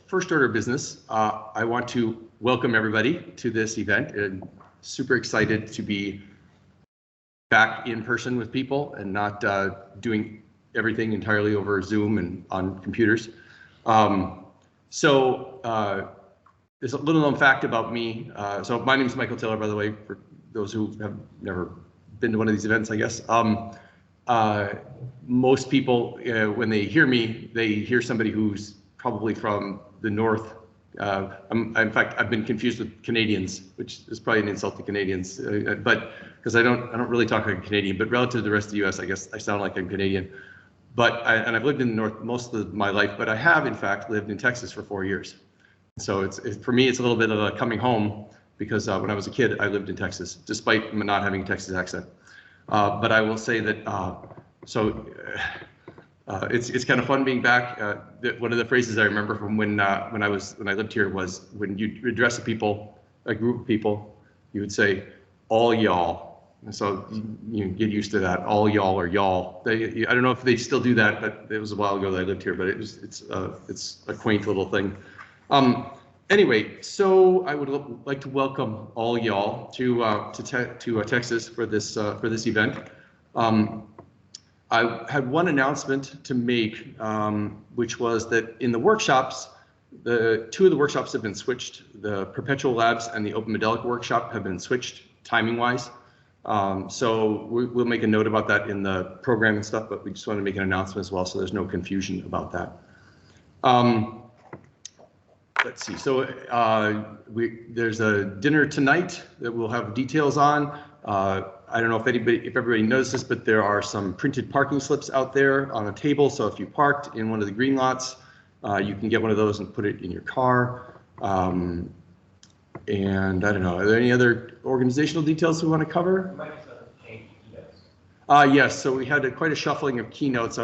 first order of business, I want to welcome everybody to this event, and super excited to be back in person with people and not doing everything entirely over Zoom and on computers. There's a little known fact about me. So my name is Michael Taylor, by the way, for those who have never been to one of these events, I guess. Most people, when they hear me, they hear somebody who's probably from the north. In fact, I've been confused with Canadians, which is probably an insult to Canadians, but because I don't really talk like a Canadian, but relative to the rest of the U.S., I guess I sound like I'm Canadian. And I've lived in the north most of my life, but I have in fact lived in Texas for 4 years. So for me, it's a little bit of a coming home, because when I was a kid, I lived in Texas, despite not having a Texas accent. But I will say that it's kind of fun being back. One of the phrases I remember from when I lived here was, when you address a group of people, you would say, "All y'all." And so you get used to that, all y'all or y'all. I don't know if they still do that, but it was a while ago that I lived here. But it's a quaint little thing. Anyway, so I would like to welcome all y'all to Texas for this event. I had one announcement to make, which was that in the workshops, two of the workshops have been switched. The Perpetual Labs and the Open Modelica workshop have been switched timing-wise. So we'll make a note about that in the program and stuff, but we just want to make an announcement as well, so there's no confusion about that. Let's see. So there's a dinner tonight that we'll have details on. I don't know if everybody knows this, but there are some printed parking slips out there on a table. So if you parked in one of the green lots, you can get one of those and put it in your car. And I don't know, are there any other organizational details we want to cover? Yes, so we had quite a shuffling of keynotes.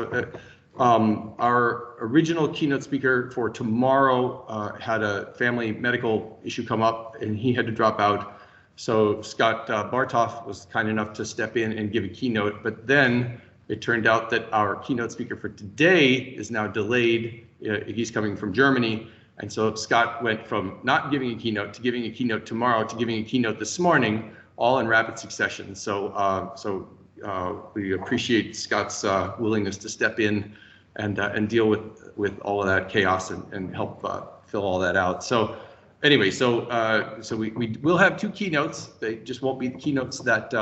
Our original keynote speaker for tomorrow had a family medical issue come up, and he had to drop out. So Scott Bartoff was kind enough to step in and give a keynote, but then it turned out that our keynote speaker for today is now delayed. He's coming from Germany. And so Scott went from not giving a keynote to giving a keynote tomorrow to giving a keynote this morning, all in rapid succession. So we appreciate Scott's willingness to step in and deal with all of that chaos and help fill all that out. So anyway, so we will have two keynotes. They just won't be the keynotes that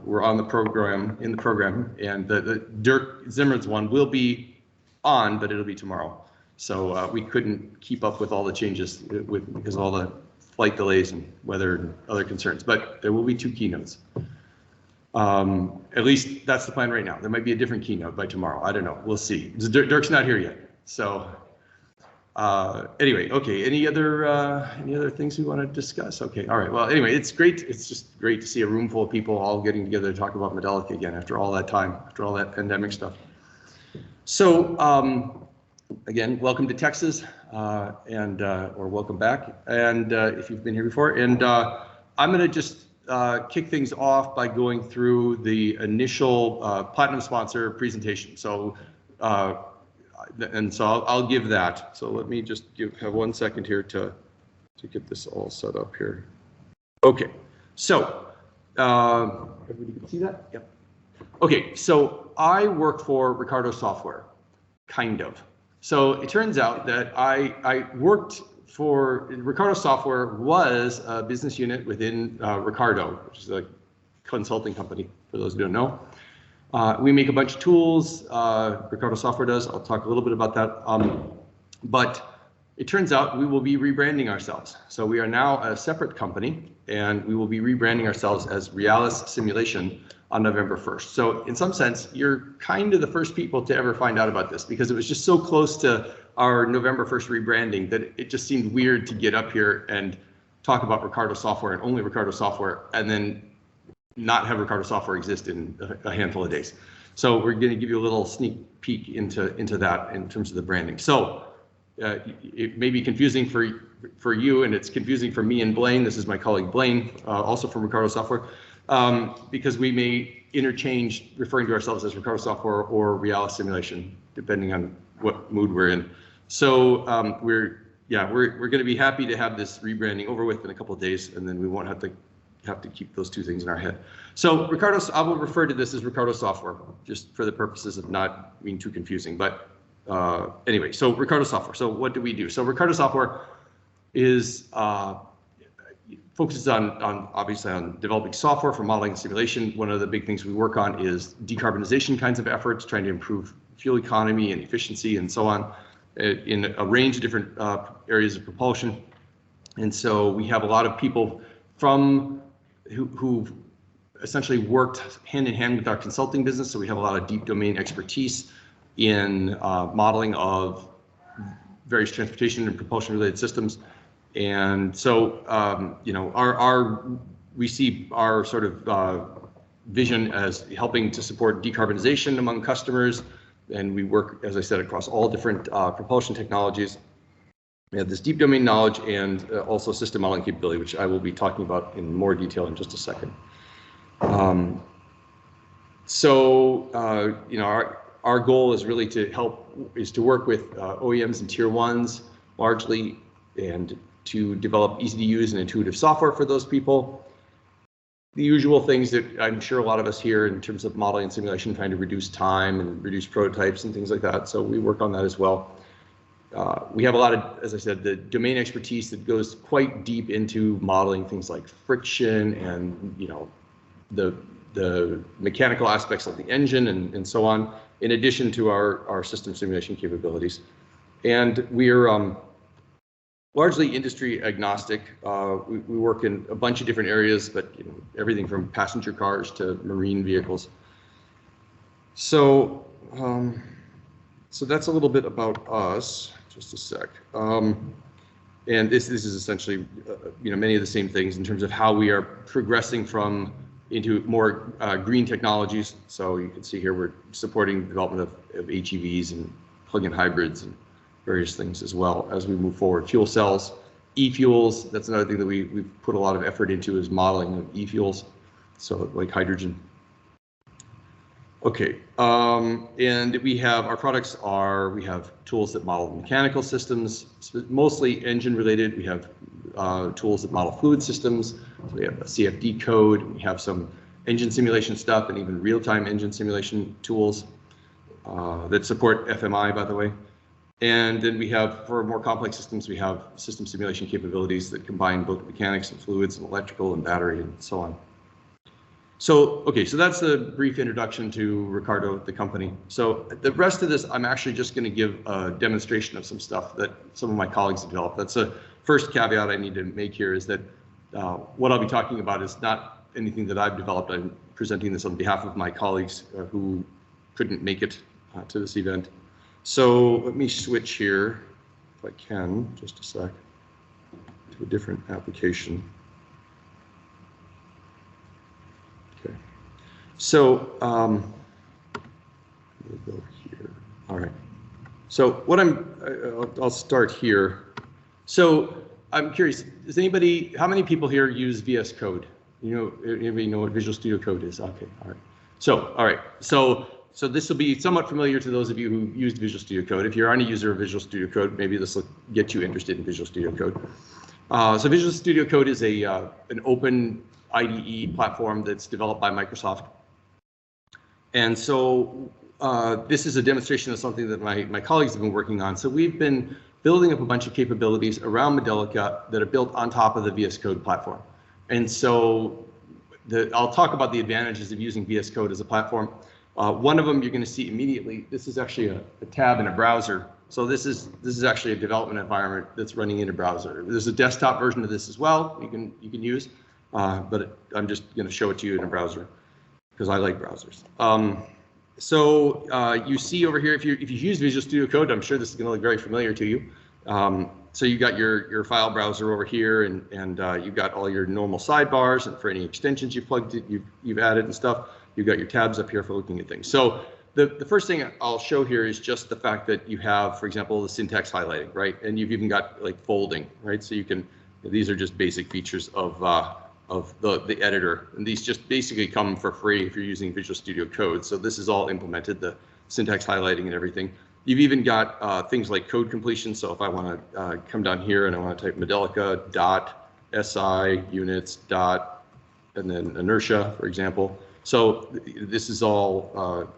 were on the program, and the Dirk Zimmerman's one will be on, but it'll be tomorrow. So we couldn't keep up with all the changes because of all the flight delays and weather and other concerns, but there will be two keynotes. At least that's the plan right now. There might be a different keynote by tomorrow. I don't know. We'll see. Dirk's not here yet. So anyway, okay. Any other things we want to discuss? Okay. All right. Well, anyway, it's great. It's just great to see a room full of people all getting together to talk about Modelica again after all that time, after all that pandemic stuff. So again, welcome to Texas, or welcome back. And if you've been here before, and I'm going to just kick things off by going through the initial platinum sponsor presentation. So, I'll give that. So let me just have 1 second here to get this all set up here. Okay. So, everybody can see that? Yep. Okay. So I work for Ricardo-Software, kind of. So it turns out that I worked for Ricardo-Software was a business unit within Ricardo, which is a consulting company, for those who don't know. We make a bunch of tools, Ricardo-Software does. I'll talk a little bit about that. But it turns out we will be rebranding ourselves. So we are now a separate company, and we will be rebranding ourselves as realis-simulation on November 1st. So in some sense, you're kind of the first people to ever find out about this, because it was just so close to our November 1st rebranding that it just seemed weird to get up here and talk about Ricardo-Software and only Ricardo-Software, and then not have Ricardo-Software exist in a handful of days. So we're going to give you a little sneak peek into that in terms of the branding. So it may be confusing for you, and it's confusing for me and Blaine. This is my colleague Blaine, also from Ricardo-Software, because we may interchange referring to ourselves as Ricardo-Software or realis-simulation, depending on what mood we're in. So we're going to be happy to have this rebranding over with in a couple of days, and then we won't have to keep those two things in our head. So I will refer to this as Ricardo-software, just for the purposes of not being too confusing. But anyway, so Ricardo-software. So what do we do? So Ricardo-software is focuses on obviously on developing software for modeling and simulation. One of the big things we work on is decarbonization kinds of efforts, trying to improve fuel economy and efficiency and so on in a range of different areas of propulsion. And so we have a lot of people who've essentially worked hand in hand with our consulting business. So we have a lot of deep domain expertise in modeling of various transportation and propulsion related systems. And so, you know, we see our sort of vision as helping to support decarbonization among customers. And we work, as I said, across all different propulsion technologies. We have this deep domain knowledge and also system modeling capability, which I will be talking about in more detail in just a second. You know, our goal is really to work with OEMs and tier ones largely, and to develop easy to use and intuitive software for those people. The usual things that I'm sure a lot of us hear in terms of modeling and simulation, trying to reduce time and reduce prototypes and things like that. So we work on that as well. We have a lot of, as I said, the domain expertise that goes quite deep into modeling things like friction and, you know, the mechanical aspects of the engine and so on, in addition to our system simulation capabilities. And we're largely industry agnostic. We work in a bunch of different areas, but you know, everything from passenger cars to marine vehicles. So, so that's a little bit about us. Just a sec. And this is essentially, you know, many of the same things in terms of how we are progressing into more green technologies. So you can see here we're supporting the development of HEVs and plug-in hybrids and various things as well as we move forward. Fuel cells, e-fuels, that's another thing that we've put a lot of effort into, is modeling of e-fuels, so like hydrogen. Okay, and we have tools that model mechanical systems, mostly engine related. We have tools that model fluid systems. So we have a CFD code. We have some engine simulation stuff and even real-time engine simulation tools that support FMI, by the way. And then we have, for more complex systems, we have system simulation capabilities that combine both mechanics and fluids and electrical and battery and so on. So, okay, so that's a brief introduction to Ricardo, the company. So the rest of this, I'm actually just going to give a demonstration of some stuff that some of my colleagues have developed. That's the first caveat I need to make here, is that what I'll be talking about is not anything that I've developed. I'm presenting this on behalf of my colleagues who couldn't make it to this event. So let me switch here, if I can, just a sec, to a different application. Okay. So we'll go here. All right. So what I'll start here. So I'm curious, how many people here use VS Code? Anybody know what Visual Studio Code is? Okay. All right. So, all right. So this will be somewhat familiar to those of you who used Visual Studio Code. If you're a user of Visual Studio Code, maybe this will get you interested in Visual Studio Code. So Visual Studio Code is an open IDE platform that's developed by Microsoft. And so this is a demonstration of something that my colleagues have been working on. So we've been building up a bunch of capabilities around Modelica that are built on top of the VS Code platform. And so I'll talk about the advantages of using VS Code as a platform. One of them you're going to see immediately. This is actually a tab in a browser. So this is actually a development environment that's running in a browser. There's a desktop version of this as well you can use, but I'm just going to show it to you in a browser because I like browsers. So you see over here, if you use Visual Studio Code, I'm sure this is going to look very familiar to you. So you got your file browser over here, and you've got all your normal sidebars, and for any extensions you've added and stuff. You've got your tabs up here for looking at things. So the first thing I'll show here is just the fact that you have, for example, the syntax highlighting, right? And you've even got like folding, right? So you can, these are just basic features of the editor. And these just basically come for free if you're using Visual Studio Code. So this is all implemented, the syntax highlighting and everything. You've even got things like code completion. So if I want to come down here and I want to type Modelica dot SI units dot and then inertia, for example. So this is all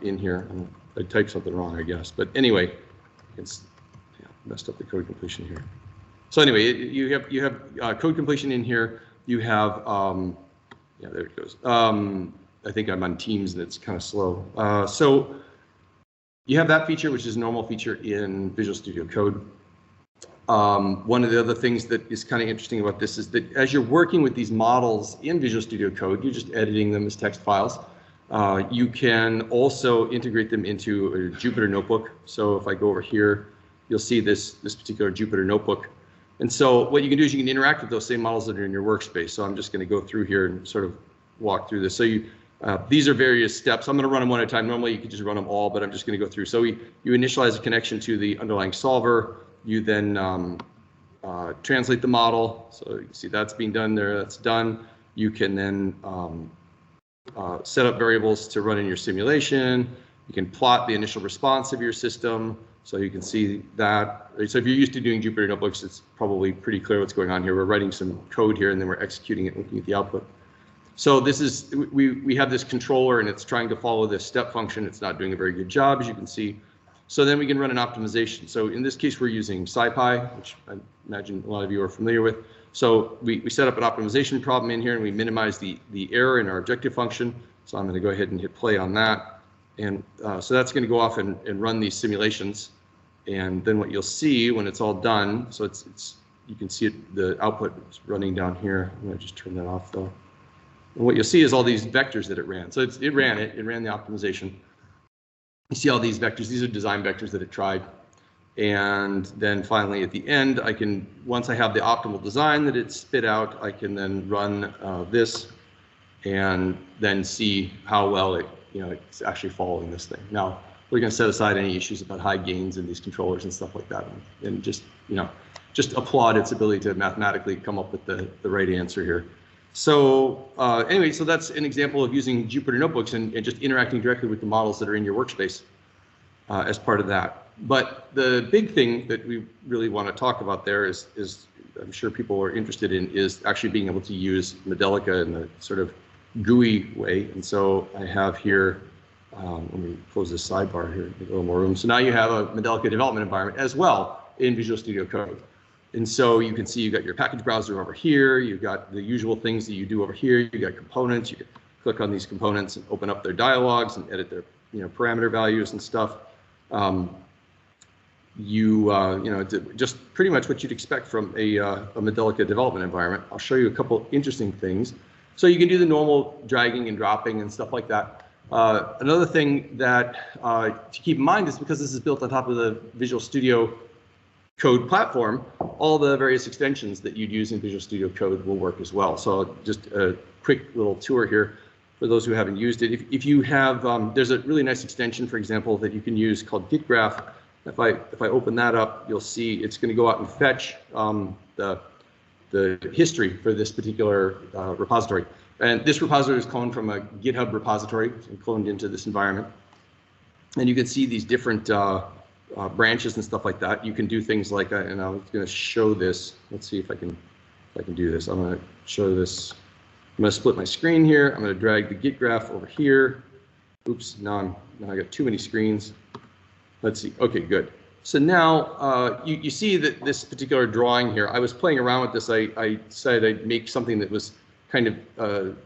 in here. I typed something wrong, I guess. But anyway, it's messed up the code completion here. So anyway, you have code completion in here. You have there it goes. I think I'm on Teams and it's kind of slow. So you have that feature, which is a normal feature in Visual Studio Code. One of the other things that is kind of interesting about this is that as you're working with these models in Visual Studio Code, you're just editing them as text files. You can also integrate them into a Jupyter notebook. So if I go over here, you'll see this particular Jupyter notebook. And so what you can do is you can interact with those same models that are in your workspace. So I'm just going to go through here and sort of walk through this. So these are various steps. I'm going to run them one at a time. Normally you could just run them all, but I'm just going to go through. So you initialize a connection to the underlying solver. You then translate the model. So you can see that's being done there. That's done. You can then set up variables to run in your simulation. You can plot the initial response of your system. So you can see that. So if you're used to doing Jupyter notebooks, it's probably pretty clear what's going on here. We're writing some code here and then we're executing it, looking at the output. So this is, we have this controller and it's trying to follow this step function. It's not doing a very good job, as you can see. So then we can run an optimization. So in this case, we're using SciPy, which I imagine a lot of you are familiar with. So we set up an optimization problem in here and we minimize the error in our objective function. So I'm going to go ahead and hit play on that. And so that's going to go off and run these simulations. And then what you'll see when it's all done, so you can see the output is running down here. I'm going to just turn that off though. And what you'll see is all these vectors that it ran. So it ran the optimization. You see all these vectors. These are design vectors that it tried. And then finally at the end, once I have the optimal design that it spit out, I can then run this and then see how well it's actually following this thing. Now, we're going to set aside any issues about high gains in these controllers and stuff like that, and just applaud its ability to mathematically come up with the right answer here. So anyway, so that's an example of using Jupyter notebooks and just interacting directly with the models that are in your workspace as part of that. But the big thing that we really want to talk about there is I'm sure people are interested in, is actually being able to use Modelica in the sort of GUI way. And so I have here, let me close this sidebar here, make a little more room. So now you have a Modelica development environment as well in Visual Studio Code. And so you can see you've got your package browser over here, you've got the usual things that you do over here, you've got components, you can click on these components and open up their dialogues and edit their parameter values and stuff. Just pretty much what you'd expect from a Modelica development environment. I'll show you a couple interesting things. So you can do the normal dragging and dropping and stuff like that. Another thing that to keep in mind is because this is built on top of the Visual Studio Code platform, all the various extensions that you'd use in Visual Studio Code will work as well. So just a quick little tour here for those who haven't used it. If you have, there's a really nice extension, for example, that you can use called GitGraph. If I open that up, you'll see it's going to go out and fetch the history for this particular repository. And this repository is cloned from a GitHub repository and cloned into this environment. And you can see these different branches and stuff like that. You can do things like, and I was going to show this. Let's see if I can do this. I'm going to show this. I'm going to split my screen here. I'm going to drag the Git graph over here. Oops, now I got too many screens. Let's see. Okay, good. So now you see that this particular drawing here, I was playing around with this. I decided I'd make something that was kind of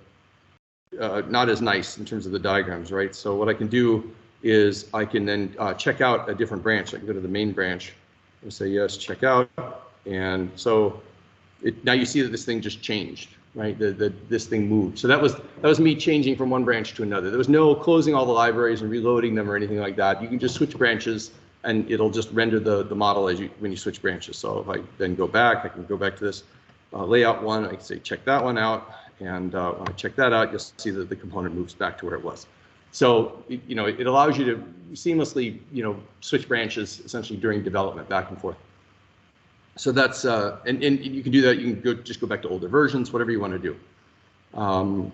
not as nice in terms of the diagrams, right? So what I can do is I can then check out a different branch. I can go to the main branch and say, yes, check out. And so now you see that this thing just changed, right? This thing moved. So that was me changing from one branch to another. There was no closing all the libraries and reloading them or anything like that. You can just switch branches and it'll just render the model when you switch branches. So if I then go back, I can go back to this layout one. I can say, check that one out. And when I check that out, you'll see that the component moves back to where it was. So, it allows you to seamlessly, switch branches essentially during development back and forth. So that's, and you can do that. You can just go back to older versions, whatever you want to do.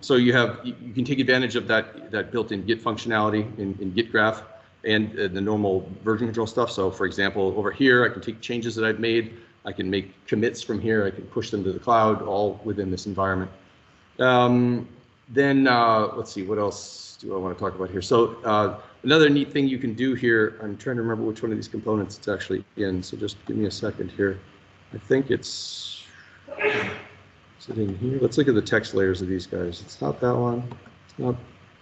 So you can take advantage of that built-in Git functionality in Git graph. and the normal version control stuff. So for example, over here, I can take changes that I've made. I can make commits from here. I can push them to the cloud, all within this environment. Let's see, what else do I want to talk about here? So another neat thing you can do here, I'm trying to remember which one of these components it's actually in. So just give me a second here. I think is it in here? Let's look at the text layers of these guys. It's not that one. It's not,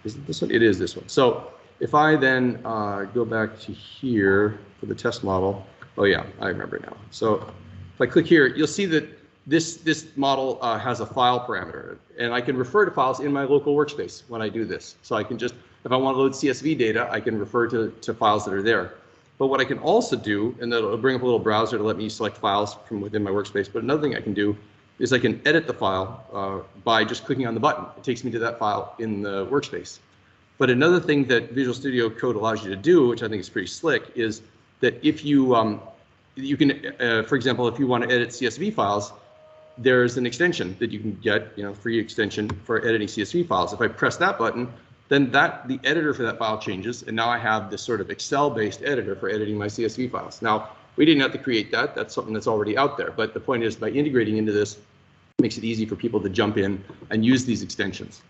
is it this one? It is this one. So if I then go back to here for the test model, oh yeah, I remember now. So if I click here, you'll see that this model has a file parameter, and I can refer to files in my local workspace when I do this. So I can just, if I want to load CSV data, I can refer to files that are there. But what I can also do, and that'll bring up a little browser to let me select files from within my workspace, but another thing I can do is I can edit the file by just clicking on the button. It takes me to that file in the workspace. But another thing that Visual Studio Code allows you to do, which I think is pretty slick, is that if you, you can, for example, if you want to edit CSV files, there's an extension that you can get, free extension for editing CSV files. If I press that button, then the editor for that file changes, and now I have this sort of Excel-based editor for editing my CSV files. Now, we didn't have to create that. That's something that's already out there. But the point is, by integrating into this, it makes it easy for people to jump in and use these extensions.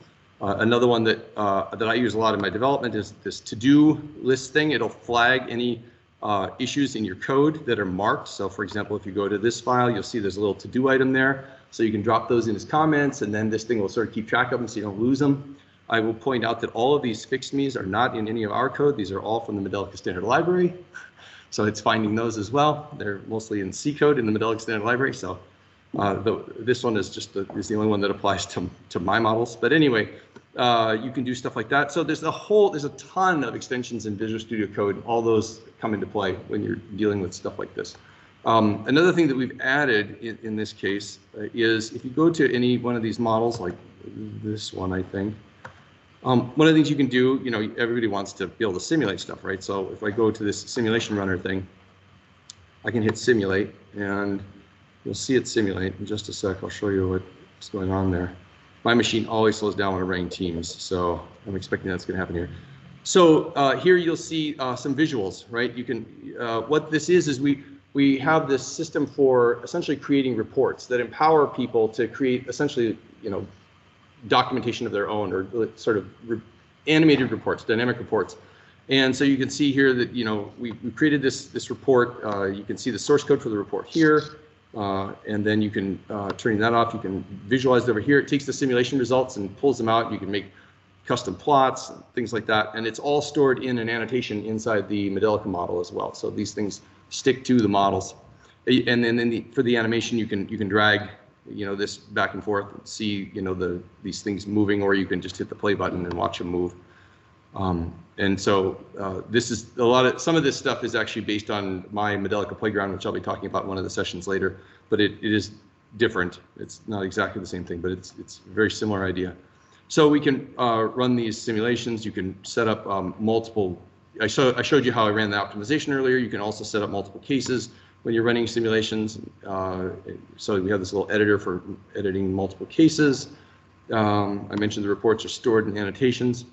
Another one that I use a lot in my development is this to-do list thing. It'll flag any issues in your code that are marked. So for example, if you go to this file, you'll see there's a little to-do item there. So you can drop those in as comments, and then this thing will sort of keep track of them so you don't lose them. I will point out that all of these fixed me's are not in any of our code. These are all from the Modelica standard library. So it's finding those as well. They're mostly in C code in the Modelica standard library. So this one is just is the only one that applies to my models. But anyway, you can do stuff like that. So there's a ton of extensions in Visual Studio Code. All those come into play when you're dealing with stuff like this. Another thing that we've added in this case is if you go to any one of these models, like this one, I think, one of the things you can do, everybody wants to be able to simulate stuff, right? So if I go to this simulation runner thing, I can hit simulate, and you'll see it simulate. In just a sec, I'll show you what's going on there. My machine always slows down when I'm running Teams, so I'm expecting that's going to happen here. So here you'll see some visuals, right? You can, what this is we have this system for essentially creating reports that empower people to create essentially, documentation of their own, or sort of animated reports, dynamic reports. And so you can see here that, we created this report. You can see the source code for the report here. And then you can, turning that off, you can visualize it over here. It takes the simulation results and pulls them out. You can make custom plots, things like that. And it's all stored in an annotation inside the Modelica model as well. So these things stick to the models. And then for the animation, you can drag, this back and forth and see, these things moving, or you can just hit the play button and watch them move. And so this is some of this stuff is actually based on my Modelica playground, which I'll be talking about in one of the sessions later, but it is different. It's not exactly the same thing, but it's a very similar idea. So we can run these simulations. You can set up multiple. I showed you how I ran the optimization earlier. You can also set up multiple cases when you're running simulations. So we have this little editor for editing multiple cases. I mentioned the reports are stored in annotations.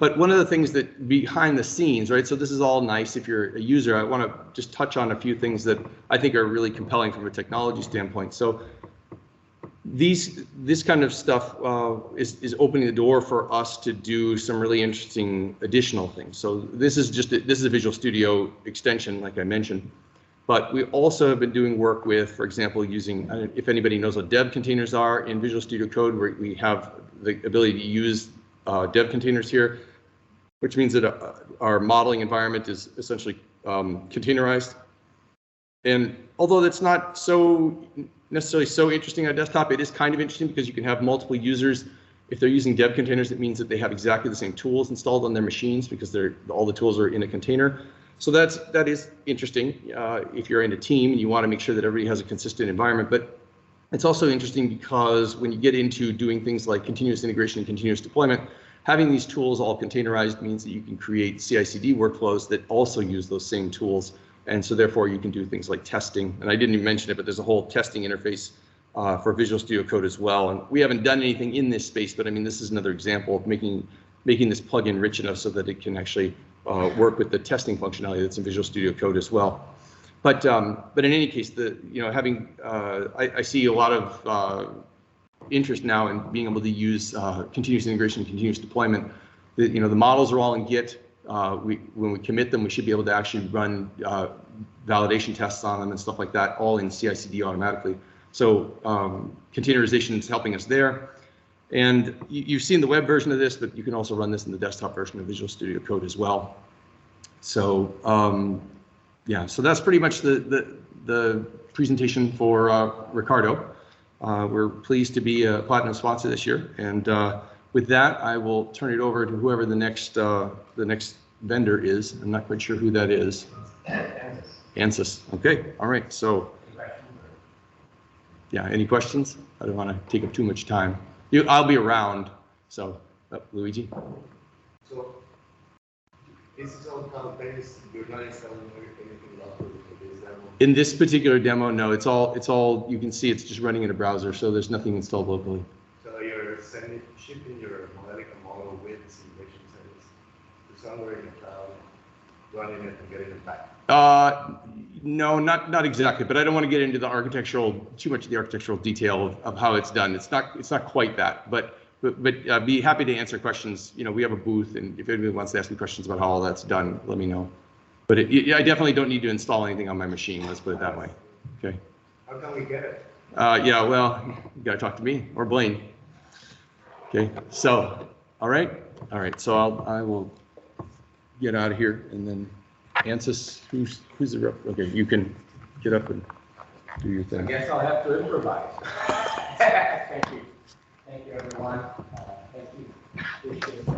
But one of the things that behind the scenes, right? So this is all nice if you're a user. I want to just touch on a few things that I think are really compelling from a technology standpoint. So this kind of stuff is opening the door for us to do some really interesting additional things. So this is a Visual Studio extension, like I mentioned. But we also have been doing work with, for example, using, if anybody knows what dev containers are in Visual Studio Code, where we have the ability to use dev containers here, which means that our modeling environment is essentially containerized. And although that's not necessarily so interesting on desktop, it is kind of interesting because you can have multiple users. If they're using dev containers, it means that they have exactly the same tools installed on their machines because all the tools are in a container. So that is interesting if you're in a team and you want to make sure that everybody has a consistent environment. But it's also interesting because when you get into doing things like continuous integration and continuous deployment, having these tools all containerized means that you can create CI/CD workflows that also use those same tools. And so therefore you can do things like testing. And I didn't even mention it, but there's a whole testing interface for Visual Studio Code as well. And we haven't done anything in this space, but I mean, this is another example of making this plugin rich enough so that it can actually work with the testing functionality that's in Visual Studio Code as well. But in any case, having I see a lot of interest now in being able to use continuous integration, continuous deployment. The models are all in Git. When we commit them, we should be able to actually run validation tests on them and stuff like that, all in CI/CD automatically. So containerization is helping us there. And you've seen the web version of this, but you can also run this in the desktop version of Visual Studio Code as well. So yeah, so that's pretty much the presentation for Ricardo. We're pleased to be a platinum sponsor this year, and with that, I will turn it over to whoever the next vendor is. I'm not quite sure who that is. Ansys. Okay. All right. So, yeah. Any questions? I don't want to take up too much time. I'll be around. So, Luigi. So, this is all cloud-based. You're not installing anything locally for this demo. In this particular demo, no. It's all. You can see it's just running in a browser, so there's nothing installed locally. So you're shipping your Modelica model with simulation settings to somewhere in the cloud, running it and getting it back. No, not exactly. But I don't want to get into too much of the architectural detail of how it's done. It's not quite that. But be happy to answer questions. We have a booth, and if anybody wants to ask me questions about how all that's done, let me know. But I definitely don't need to install anything on my machine. Let's put it that way. Okay. How can we get it? Yeah. Well, you got to talk to me or Blaine. Okay, so, all right. So I will get out of here, and then Ansys, who's the rep? Okay, you can get up and do your thing. I guess I'll have to improvise. Thank you, everyone. Thank you. Appreciate it.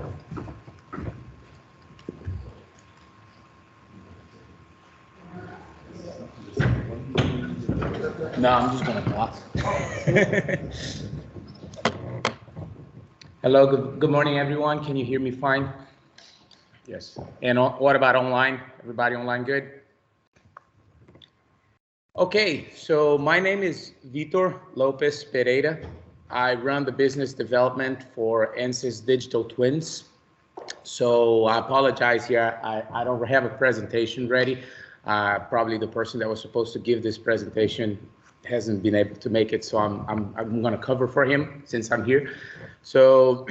No, I'm just going to block. Hello, good morning, everyone. Can you hear me fine? Yes. And what about online? Everybody online good? Okay, so my name is Vitor Lopez Pereira. I run the business development for Ansys Digital Twins. So I apologize here. I don't have a presentation ready. Probably the person that was supposed to give this presentation hasn't been able to make it, so I'm going to cover for him since I'm here. So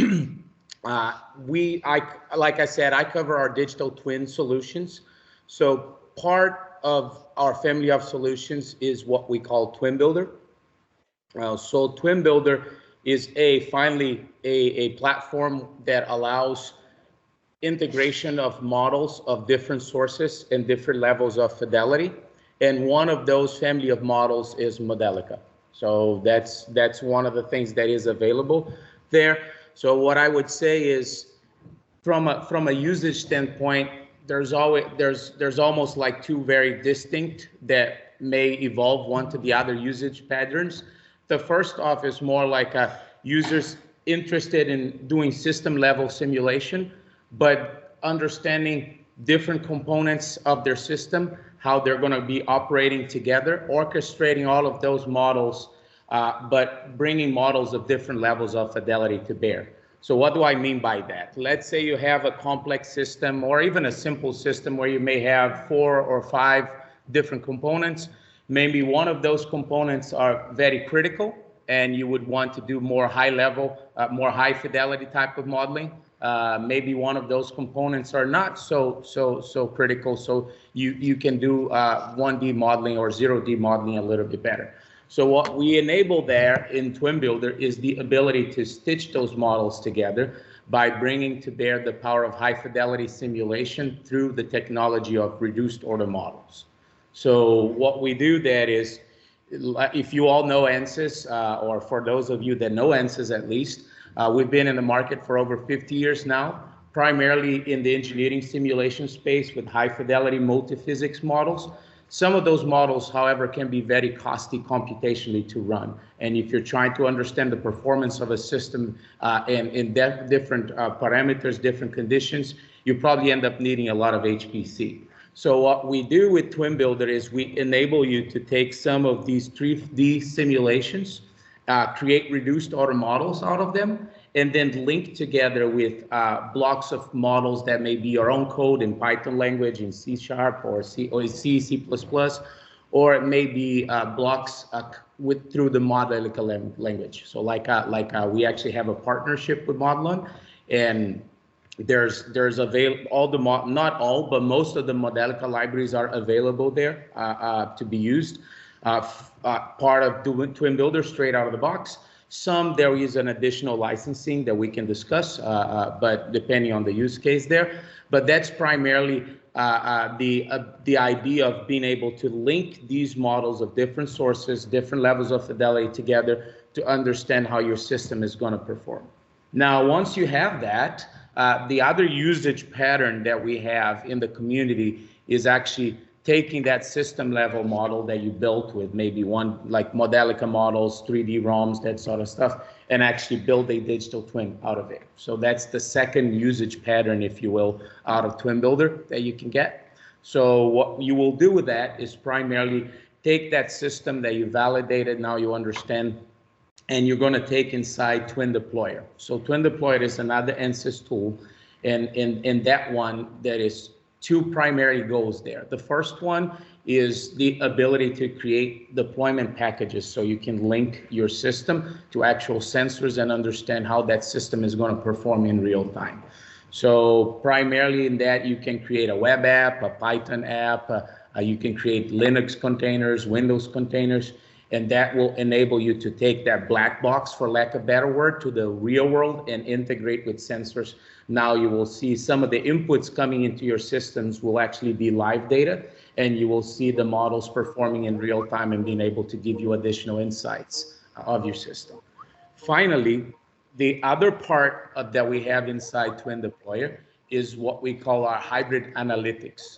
like I said, I cover our digital twin solutions. So part of our family of solutions is what we call Twin Builder. So Twin Builder is finally a platform that allows integration of models of different sources and different levels of fidelity. And one of those family of models is Modelica. So that's one of the things that is available there. So what I would say is, from a usage standpoint, there's almost like two very distinct that may evolve one to the other usage patterns. The first off is more like a users interested in doing system level simulation, but understanding different components of their system, how they're going to be operating together, orchestrating all of those models, but bringing models of different levels of fidelity to bear. So what do I mean by that? Let's say you have a complex system or even a simple system where you may have 4 or 5 different components. Maybe one of those components are very critical and you would want to do more high level, more high fidelity type of modeling. Maybe one of those components are not so critical, so you can do 1D modeling or 0D modeling a little bit better. So what we enable there in Twin Builder is the ability to stitch those models together by bringing to bear the power of high fidelity simulation through the technology of reduced order models. So what we do there is, if you all know Ansys, or for those of you that know Ansys at least, we've been in the market for over 50 years now, primarily in the engineering simulation space with high fidelity multi-physics models. Some of those models, however, can be very costly computationally to run. And if you're trying to understand the performance of a system in different parameters, different conditions, you probably end up needing a lot of HPC. So what we do with Twin Builder is we enable you to take some of these 3D simulations, create reduced order models out of them, and then link together with blocks of models that may be your own code in Python language, in C# or C, C++, or it may be blocks through the Modelica language. So we actually have a partnership with Modelon, and there's all the not all, but most of the Modelica libraries are available there to be used. Part of Twin Builder straight out of the box. Some there is an additional licensing that we can discuss, but depending on the use case there. But that's primarily the idea of being able to link these models of different sources, different levels of fidelity together to understand how your system is going to perform. Now, once you have that, the other usage pattern that we have in the community is actually taking that system level model that you built with maybe one like Modelica models, 3D ROMs, that sort of stuff, and actually build a digital twin out of it. So that's the second usage pattern, if you will, out of Twin Builder that you can get. So what you will do with that is primarily take that system that you validated, now you understand, and you're going to take inside Twin Deployer. So Twin Deployer is another ANSYS tool, and in that one, there is two primary goals there. The first one is the ability to create deployment packages so you can link your system to actual sensors and understand how that system is going to perform in real time. So primarily in that, you can create a web app, a Python app, you can create Linux containers, Windows containers, and that will enable you to take that black box, for lack of a better word, to the real world and integrate with sensors. Now you will see some of the inputs coming into your systems will actually be live data, and you will see the models performing in real time and being able to give you additional insights of your system. Finally, the other part that we have inside Twin Deployer is what we call our hybrid analytics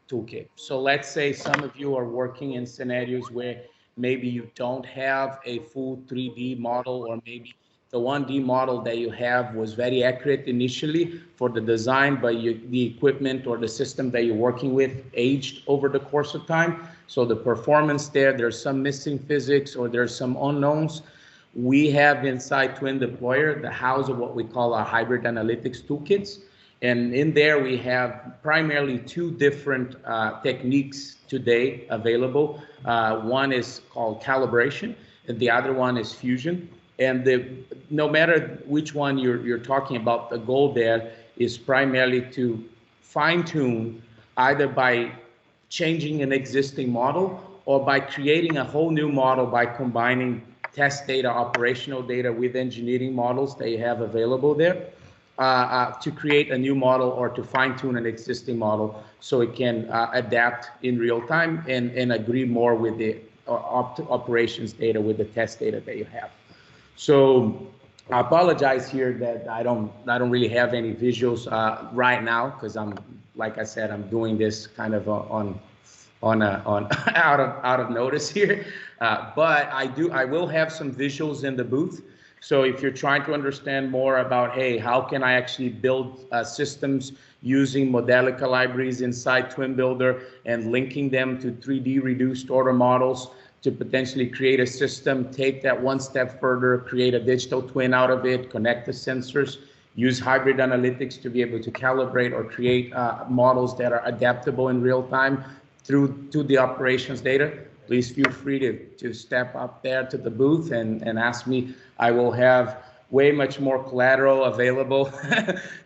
toolkit. So let's say some of you are working in scenarios where maybe you don't have a full 3D model, or maybe the 1D model that you have was very accurate initially for the design, but the equipment or the system that you're working with aged over the course of time. So the performance there's some missing physics, or there's some unknowns. We have inside Twin Deployer the house of what we call our hybrid analytics toolkits. And in there, we have primarily two different techniques today available. One is called calibration, and the other one is fusion. And no matter which one you're talking about, the goal there is primarily to fine-tune either by changing an existing model or by creating a whole new model by combining test data, operational data with engineering models that you have available there. To create a new model or to fine-tune an existing model so it can adapt in real time and agree more with the operations data, with the test data that you have. So I apologize here that I don't really have any visuals right now, because like I said, I'm doing this kind of on out of notice here. But I will have some visuals in the booth. So if you're trying to understand more about, hey, how can I actually build systems using Modelica libraries inside Twin Builder and linking them to 3D reduced order models to potentially create a system, take that one step further, create a digital twin out of it, connect the sensors, use hybrid analytics to be able to calibrate or create models that are adaptable in real time to the operations data, please feel free to step up there to the booth and ask me. I will have way much more collateral available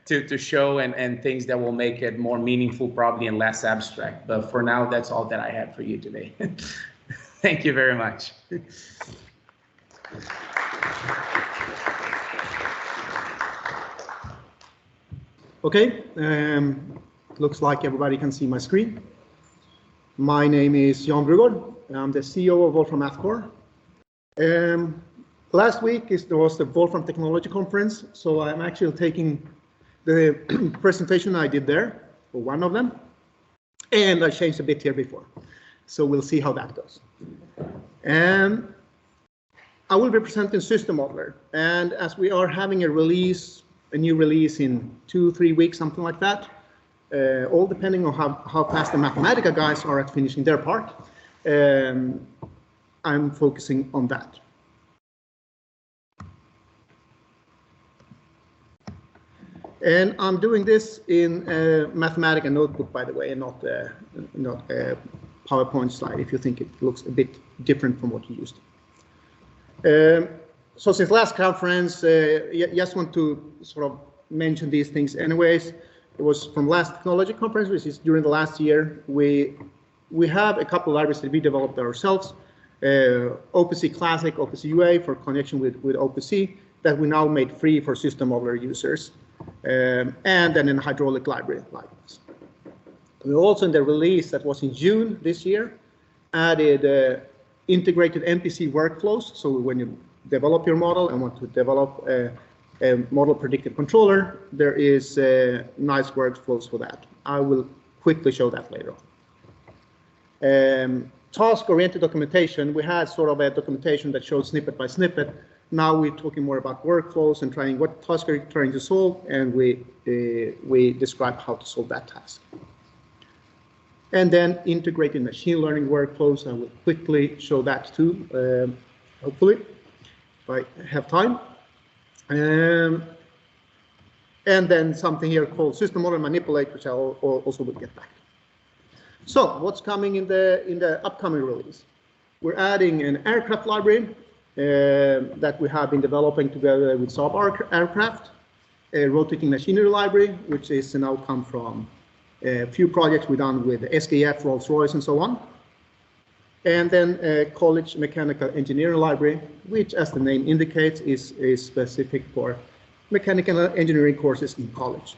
to show and things that will make it more meaningful probably and less abstract. But for now, that's all that I had for you today. Thank you very much. Okay, looks like everybody can see my screen. My name is Jan Brugård. I'm the CEO of Wolfram Mathcore. Last week there was the Wolfram Technology Conference, so I'm actually taking the presentation I did there for one of them, and I changed a bit here before. So we'll see how that goes. And I will be presenting System Modeler, and as we are having a new release in 2-3 weeks, something like that, all depending on how fast the Mathematica guys are at finishing their part, I'm focusing on that. And I'm doing this in Mathematica notebook, by the way, and not a PowerPoint slide, if you think it looks a bit different from what you used to. So since last conference, just want to sort of mention these things anyways. It was from last technology conference, which is during the last year. We have a couple of libraries that we developed ourselves, OpenC Classic, OpenC UA for connection with OpenC, that we now made free for system modeler users, and then in hydraulic library likewise. We also, in the release that was in June this year, added integrated MPC workflows. So when you develop your model and want to develop a model predictive controller, there is nice workflows for that. I will quickly show that later on. Task-oriented documentation, we had sort of a documentation that showed snippet by snippet. Now we're talking more about workflows and trying what task are you trying to solve, and we describe how to solve that task. And then integrated machine learning workflows, I will quickly show that too, hopefully, if I have time. And then something here called system model manipulate, which I also will get back to. So what's coming in the upcoming release? We're adding an aircraft library that we have been developing together with Saab Aircraft, a rotating machinery library, which is an outcome from a few projects we've done with SKF, Rolls-Royce, and so on. And then a college mechanical engineering library, which, as the name indicates, is specific for mechanical engineering courses in college.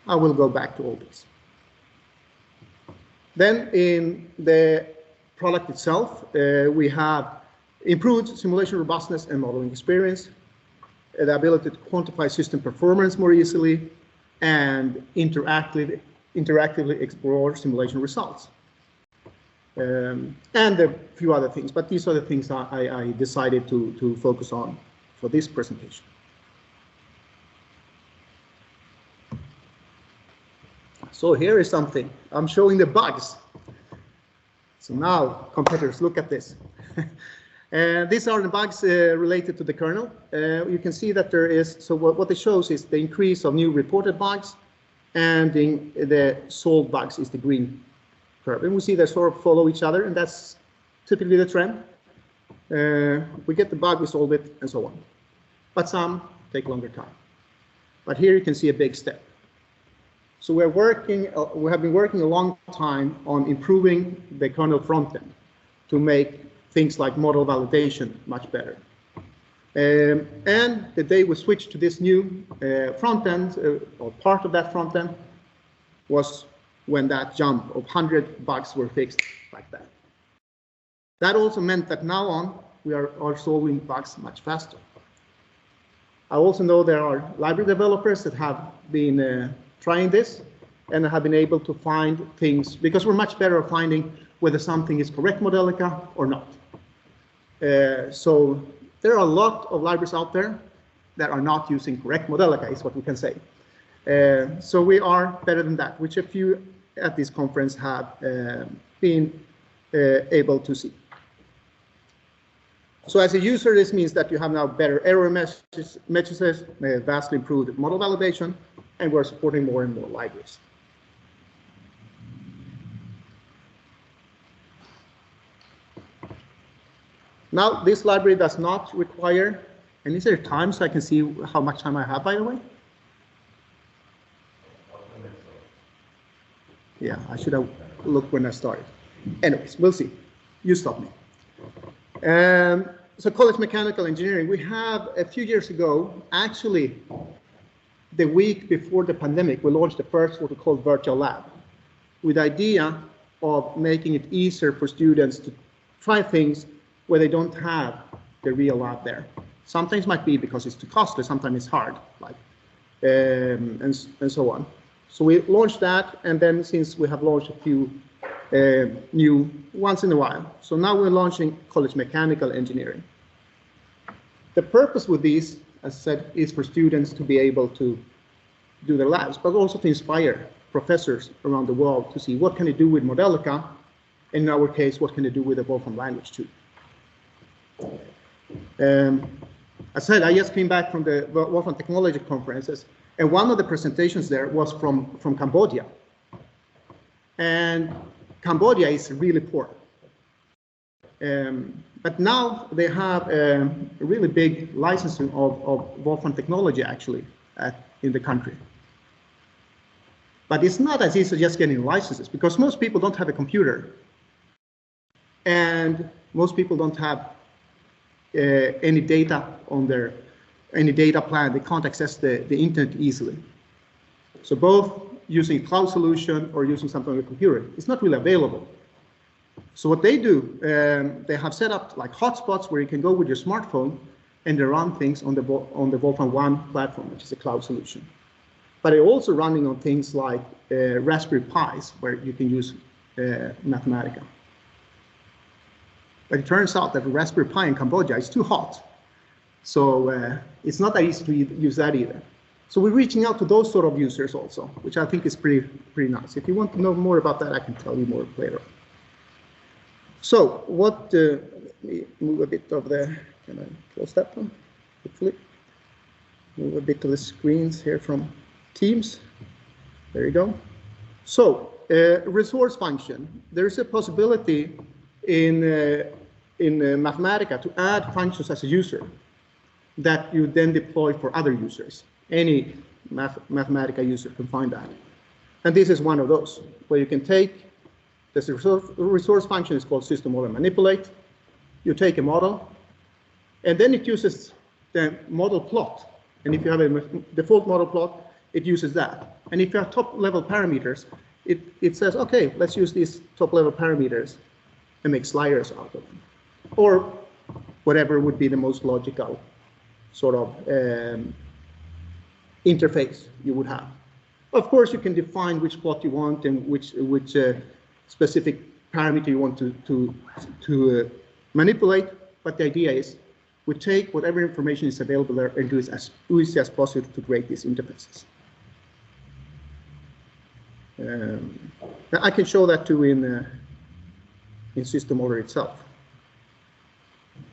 I will go back to all this. Then in the product itself, we have improved simulation robustness and modeling experience, the ability to quantify system performance more easily, and interactively explore simulation results. And a few other things, but these are the things I decided to focus on for this presentation. So here is something. I'm showing the bugs. So now, competitors, look at this. These are the bugs related to the kernel. You can see that there is, so what it shows is the increase of new reported bugs, and the solved bugs is the green curve. And we see they sort of follow each other, and that's typically the trend. We get the bug, we solve it, and so on. But some take longer time. But here you can see a big step. So we have been working a long time on improving the kernel front end to make things like model validation much better. And the day we switched to this new front end, or part of that front end, was when that jump of 100 bugs were fixed like that. That also meant that now on, we are solving bugs much faster. I also know there are library developers that have been trying this and have been able to find things, because we're much better at finding whether something is correct Modelica or not. So there are a lot of libraries out there that are not using correct Modelica, is what we can say. So we are better than that, which a few at this conference have been able to see. So as a user, this means that you have now better error messages, vastly improved model validation, and we're supporting more and more libraries. Now, this library does not require, and is there time so I can see how much time I have, by the way? Yeah, I should have looked when I started. Anyways, we'll see. You stop me. So college mechanical engineering, we have a few years ago, actually the week before the pandemic, we launched the first what we call virtual lab, with the idea of making it easier for students to try things where they don't have the real lab there. Sometimes might be because it's too costly, sometimes it's hard, like, and so on. So we launched that, and then since we have launched a few new once in a while. So now we're launching college mechanical engineering. The purpose with these, as I said, is for students to be able to do their labs, but also to inspire professors around the world to see what can they do with Modelica, and in our case, what can they do with the Wolfram language too. I said I just came back from the Wolfram Technology Conferences, And one of the presentations there was from Cambodia. And Cambodia is really poor. But now they have a really big licensing of Wolfram technology actually in the country. But it's not as easy as just getting licenses, because most people don't have a computer. And most people don't have any data on any data plan. They can't access the internet easily. So both using a cloud solution or using something on the computer, it's not really available. So what they do, they have set up like hotspots where you can go with your smartphone and they run things on the Wolfram One platform, which is a cloud solution. But they're also running on things like Raspberry Pis, where you can use Mathematica. But it turns out that the Raspberry Pi in Cambodia is too hot. So it's not that easy to use that either. So we're reaching out to those sort of users also, which I think is pretty nice. If you want to know more about that, I can tell you more later. So let me move a bit of the, can I close that one, hopefully? Move a bit of the screens here from Teams. There you go. So resource function. There's a possibility in Mathematica to add functions as a user that you then deploy for other users. Any Mathematica user can find that. And this is one of those, where you can take this resource function is called system model manipulate. You take a model, and then it uses the model plot. And if you have a default model plot, it uses that. And if you have top level parameters, it says, okay, let's use these top level parameters and make sliders out of them. Or whatever would be the most logical sort of interface you would have. Of course, you can define which plot you want and which specific parameter you want to manipulate, but the idea is we take whatever information is available there and do it as easy as possible to create these interfaces. I can show that too in system order itself.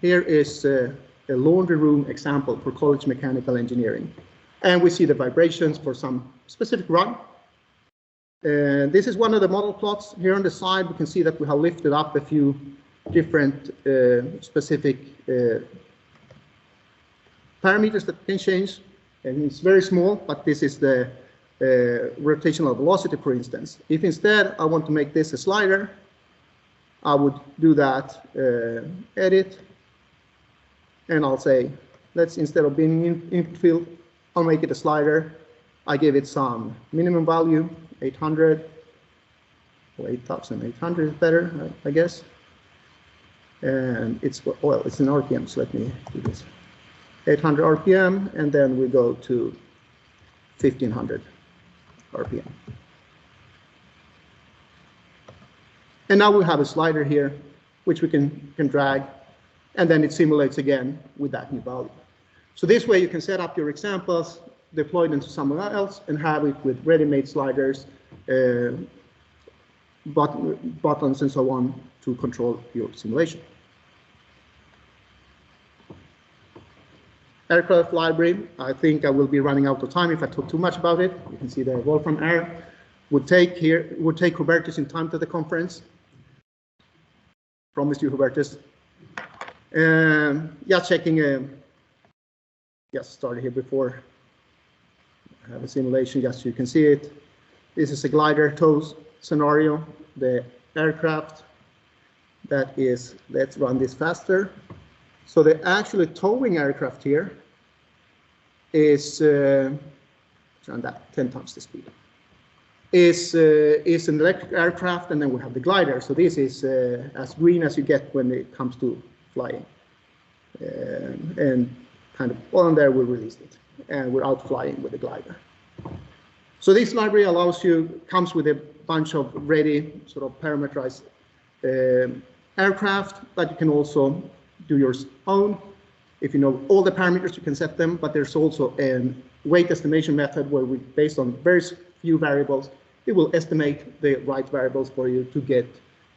Here is a laundry room example for college mechanical engineering. And we see the vibrations for some specific run. This is one of the model plots. Here on the side, we can see that we have lifted up a few different specific parameters that can change. And it's very small, but this is the rotational velocity, for instance. If instead I want to make this a slider, I would do that, edit, and I'll say, let's, instead of being input field, I'll make it a slider. I give it some minimum value, 800, or 8,800 is better, I guess. And it's, well, it's in RPM, so let me do this. 800 RPM, and then we go to 1500 RPM. And now we have a slider here, which we can drag, and then it simulates again with that new value. So this way you can set up your examples, deploy them to someone else, and have it with ready-made sliders, buttons, and so on to control your simulation. Aircraft library, I think I will be running out of time if I talk too much about it. You can see the Wolfram Air would take Hubertus in time to the conference. Promised you, Hubertus. Yeah, checking, just started here before. I have a simulation just so you can see it. This is a glider tow scenario. The aircraft that is, let's run this faster. So the actually towing aircraft here is, run that 10 times the speed, is an electric aircraft, and then we have the glider. So this is as green as you get when it comes to flying. And kind of on there we released it, and we're out flying with the glider. So this library allows you, comes with a bunch of ready sort of parameterized aircraft, but you can also do your own. If you know all the parameters, you can set them, but there's also a weight estimation method where we, based on very few variables, it will estimate the right variables for you to get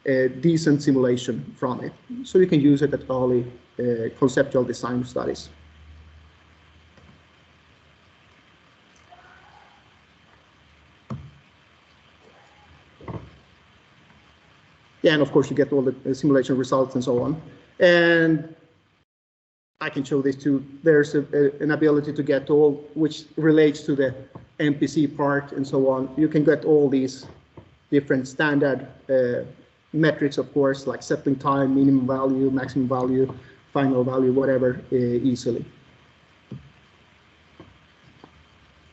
a decent simulation from it. So you can use it at early conceptual design studies. yeah, and of course you get all the simulation results and so on. And I can show this too. There's an ability to get all, which relates to the MPC part and so on. You can get all these different standard metrics, of course, like settling time, minimum value, maximum value, final value, whatever, easily.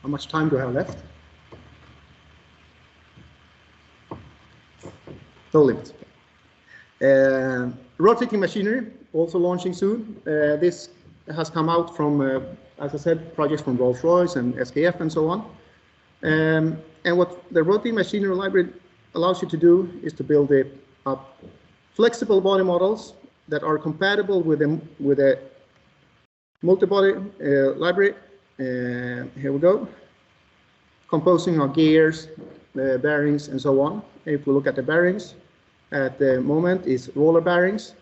How much time do I have left? No limits. Rotating machinery, also launching soon. This has come out from, as I said, projects from Rolls-Royce and SKF and so on. And what the rotating machinery library allows you to do is to build up flexible body models that are compatible with a multi-body library. Here we go. Composing of gears, bearings, and so on. If we look at the bearings, at the moment is roller bearings.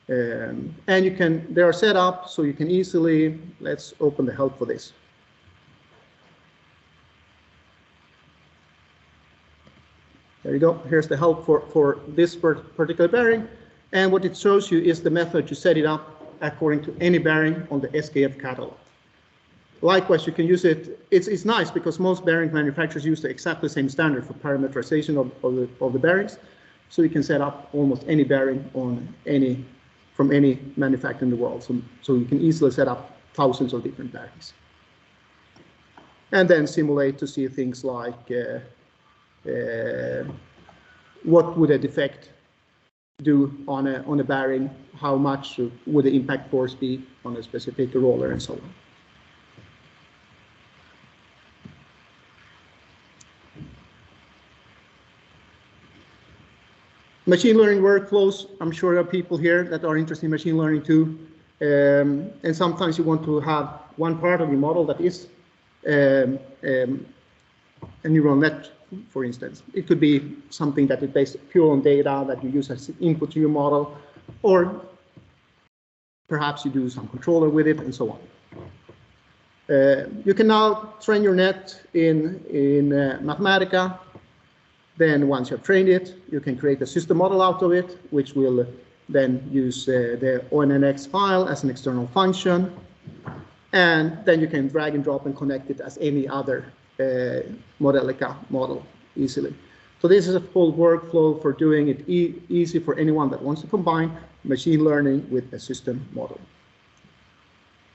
And they are set up so you can easily, let's open the help for this. There you go. Here's the help for this particular bearing. And what it shows you is the method to set it up according to any bearing on the SKF catalog. Likewise, you can use it. It's nice because most bearing manufacturers use the exactly same standard for parameterization of the bearings. So you can set up almost any bearing from any manufacturer in the world. So you can easily set up thousands of different bearings. And then simulate to see things like what would a defect do on a bearing, how much would the impact force be on a specific roller, and so on. Machine learning workflows, I'm sure there are people here that are interested in machine learning too. And sometimes you want to have one part of your model that is a neural net, for instance. It could be something that is based pure on data that you use as input to your model, or perhaps you do some controller with it and so on. You can now train your net in Mathematica. Then once you've trained it, you can create a system model out of it, which will then use the ONNX file as an external function. And then you can drag and drop and connect it as any other Modelica model easily. So this is a full workflow for doing it easy for anyone that wants to combine machine learning with a system model.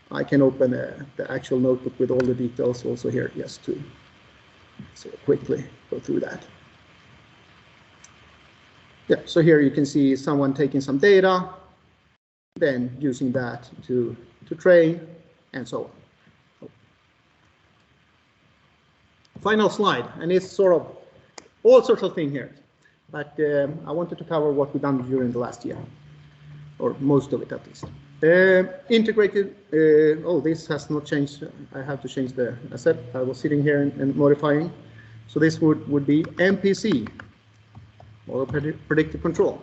I can open the actual notebook with all the details also here, just to so quickly go through that. Yeah, so here you can see someone taking some data, then using that to train, and so on. Final slide, and it's sort of all sorts of things here, but I wanted to cover what we've done during the last year, or most of it at least. Integrated, oh, this has not changed. I have to change the asset. I was sitting here and modifying. So this would be MPC. Model predictive control.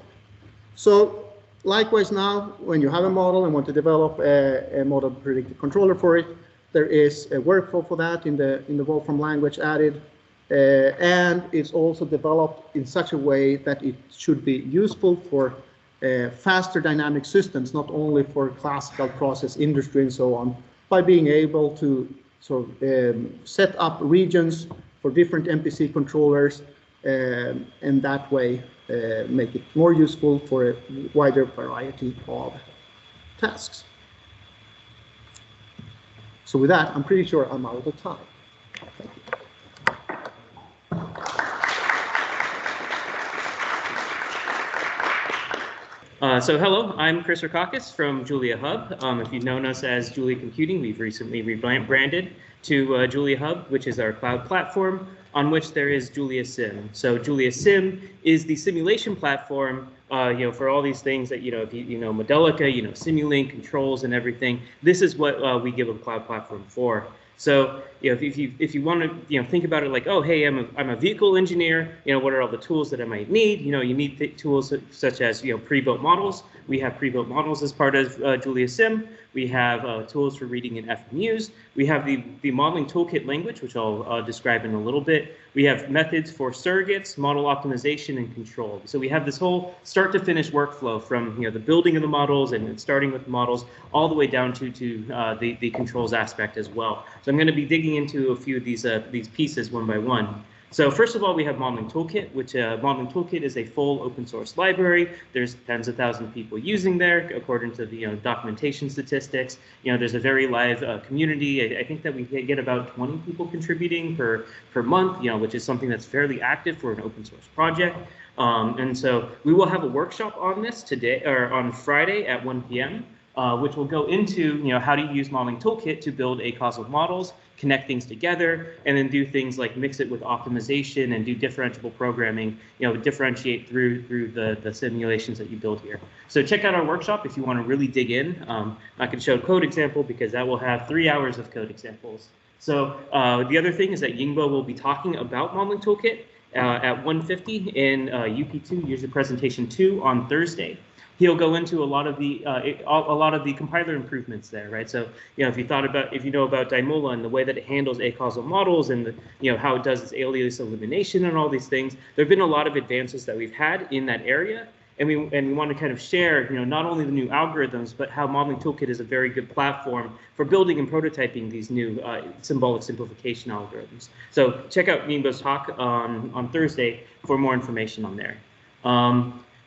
So likewise now, when you have a model and want to develop a model predictive controller for it, there is a workflow for that in the Wolfram language added, and it's also developed in such a way that it should be useful for faster dynamic systems, not only for classical process industry and so on, by being able to sort of set up regions for different MPC controllers, and that way make it more useful for a wider variety of tasks. So with that, I'm pretty sure I'm out of time. Thank you. So hello, I'm Chris Rokakis from Julia Hub. If you've known us as Julia Computing, we've recently rebranded to Julia Hub, which is our cloud platform on which there is Julia Sim. So Julia Sim is the simulation platform, for all these things that, if you know Modelica, Simulink, controls and everything. This is what we give a cloud platform for. So, if you want to, think about it like, oh, hey, I'm a vehicle engineer. What are all the tools that I might need? You need tools such as, pre-built models, We have pre-built models as part of Julia Sim. We have tools for reading in FMUs. We have the modeling toolkit language, which I'll describe in a little bit. We have methods for surrogates, model optimization, and control. So we have this whole start to finish workflow from the building of the models and starting with models all the way down to the controls aspect as well. So I'm going to be digging into a few of these pieces one by one. So first of all, we have Modeling Toolkit, which Modeling Toolkit is a full open source library. There's tens of thousands of people using there, according to the documentation statistics. There's a very live community. I think that we get about 20 people contributing per month, which is something that's fairly active for an open source project. And so we will have a workshop on this today, or on Friday at 1 p.m. Which will go into how to use Modeling Toolkit to build acausal models, connect things together, and then do things like mix it with optimization and do differentiable programming, differentiate through the simulations that you build here. So check out our workshop if you want to really dig in. I can show a code example because that will have 3 hours of code examples. So the other thing is that Yingbo will be talking about Modeling Toolkit at 1:50 in UP2, user presentation 2 on Thursday. He'll go into a lot of the compiler improvements there, right? So, if you know about Daimola and the way that it handles acausal models and how it does its alias elimination and all these things, there've been a lot of advances that we've had in that area, and we want to kind of share, not only the new algorithms, but how Modeling Toolkit is a very good platform for building and prototyping these new symbolic simplification algorithms. So check out Yingbo's talk on Thursday for more information on there.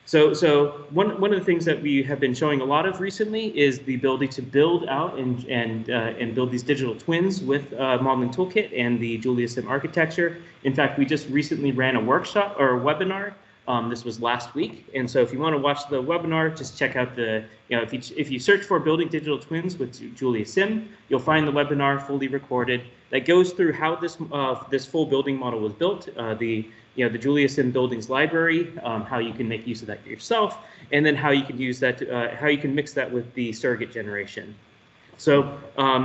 So one of the things that we have been showing a lot of recently is the ability to build out and build these digital twins with Modeling Toolkit and the Julia Sim architecture. In fact, we just recently ran a workshop or a webinar. This was last week, and so if you want to watch the webinar, just check out if you search for building digital twins with Julia Sim, you'll find the webinar fully recorded that goes through how this full building model was built, the Julia Sim buildings library, how you can make use of that yourself, and then how you can use that, how you can mix that with the surrogate generation. So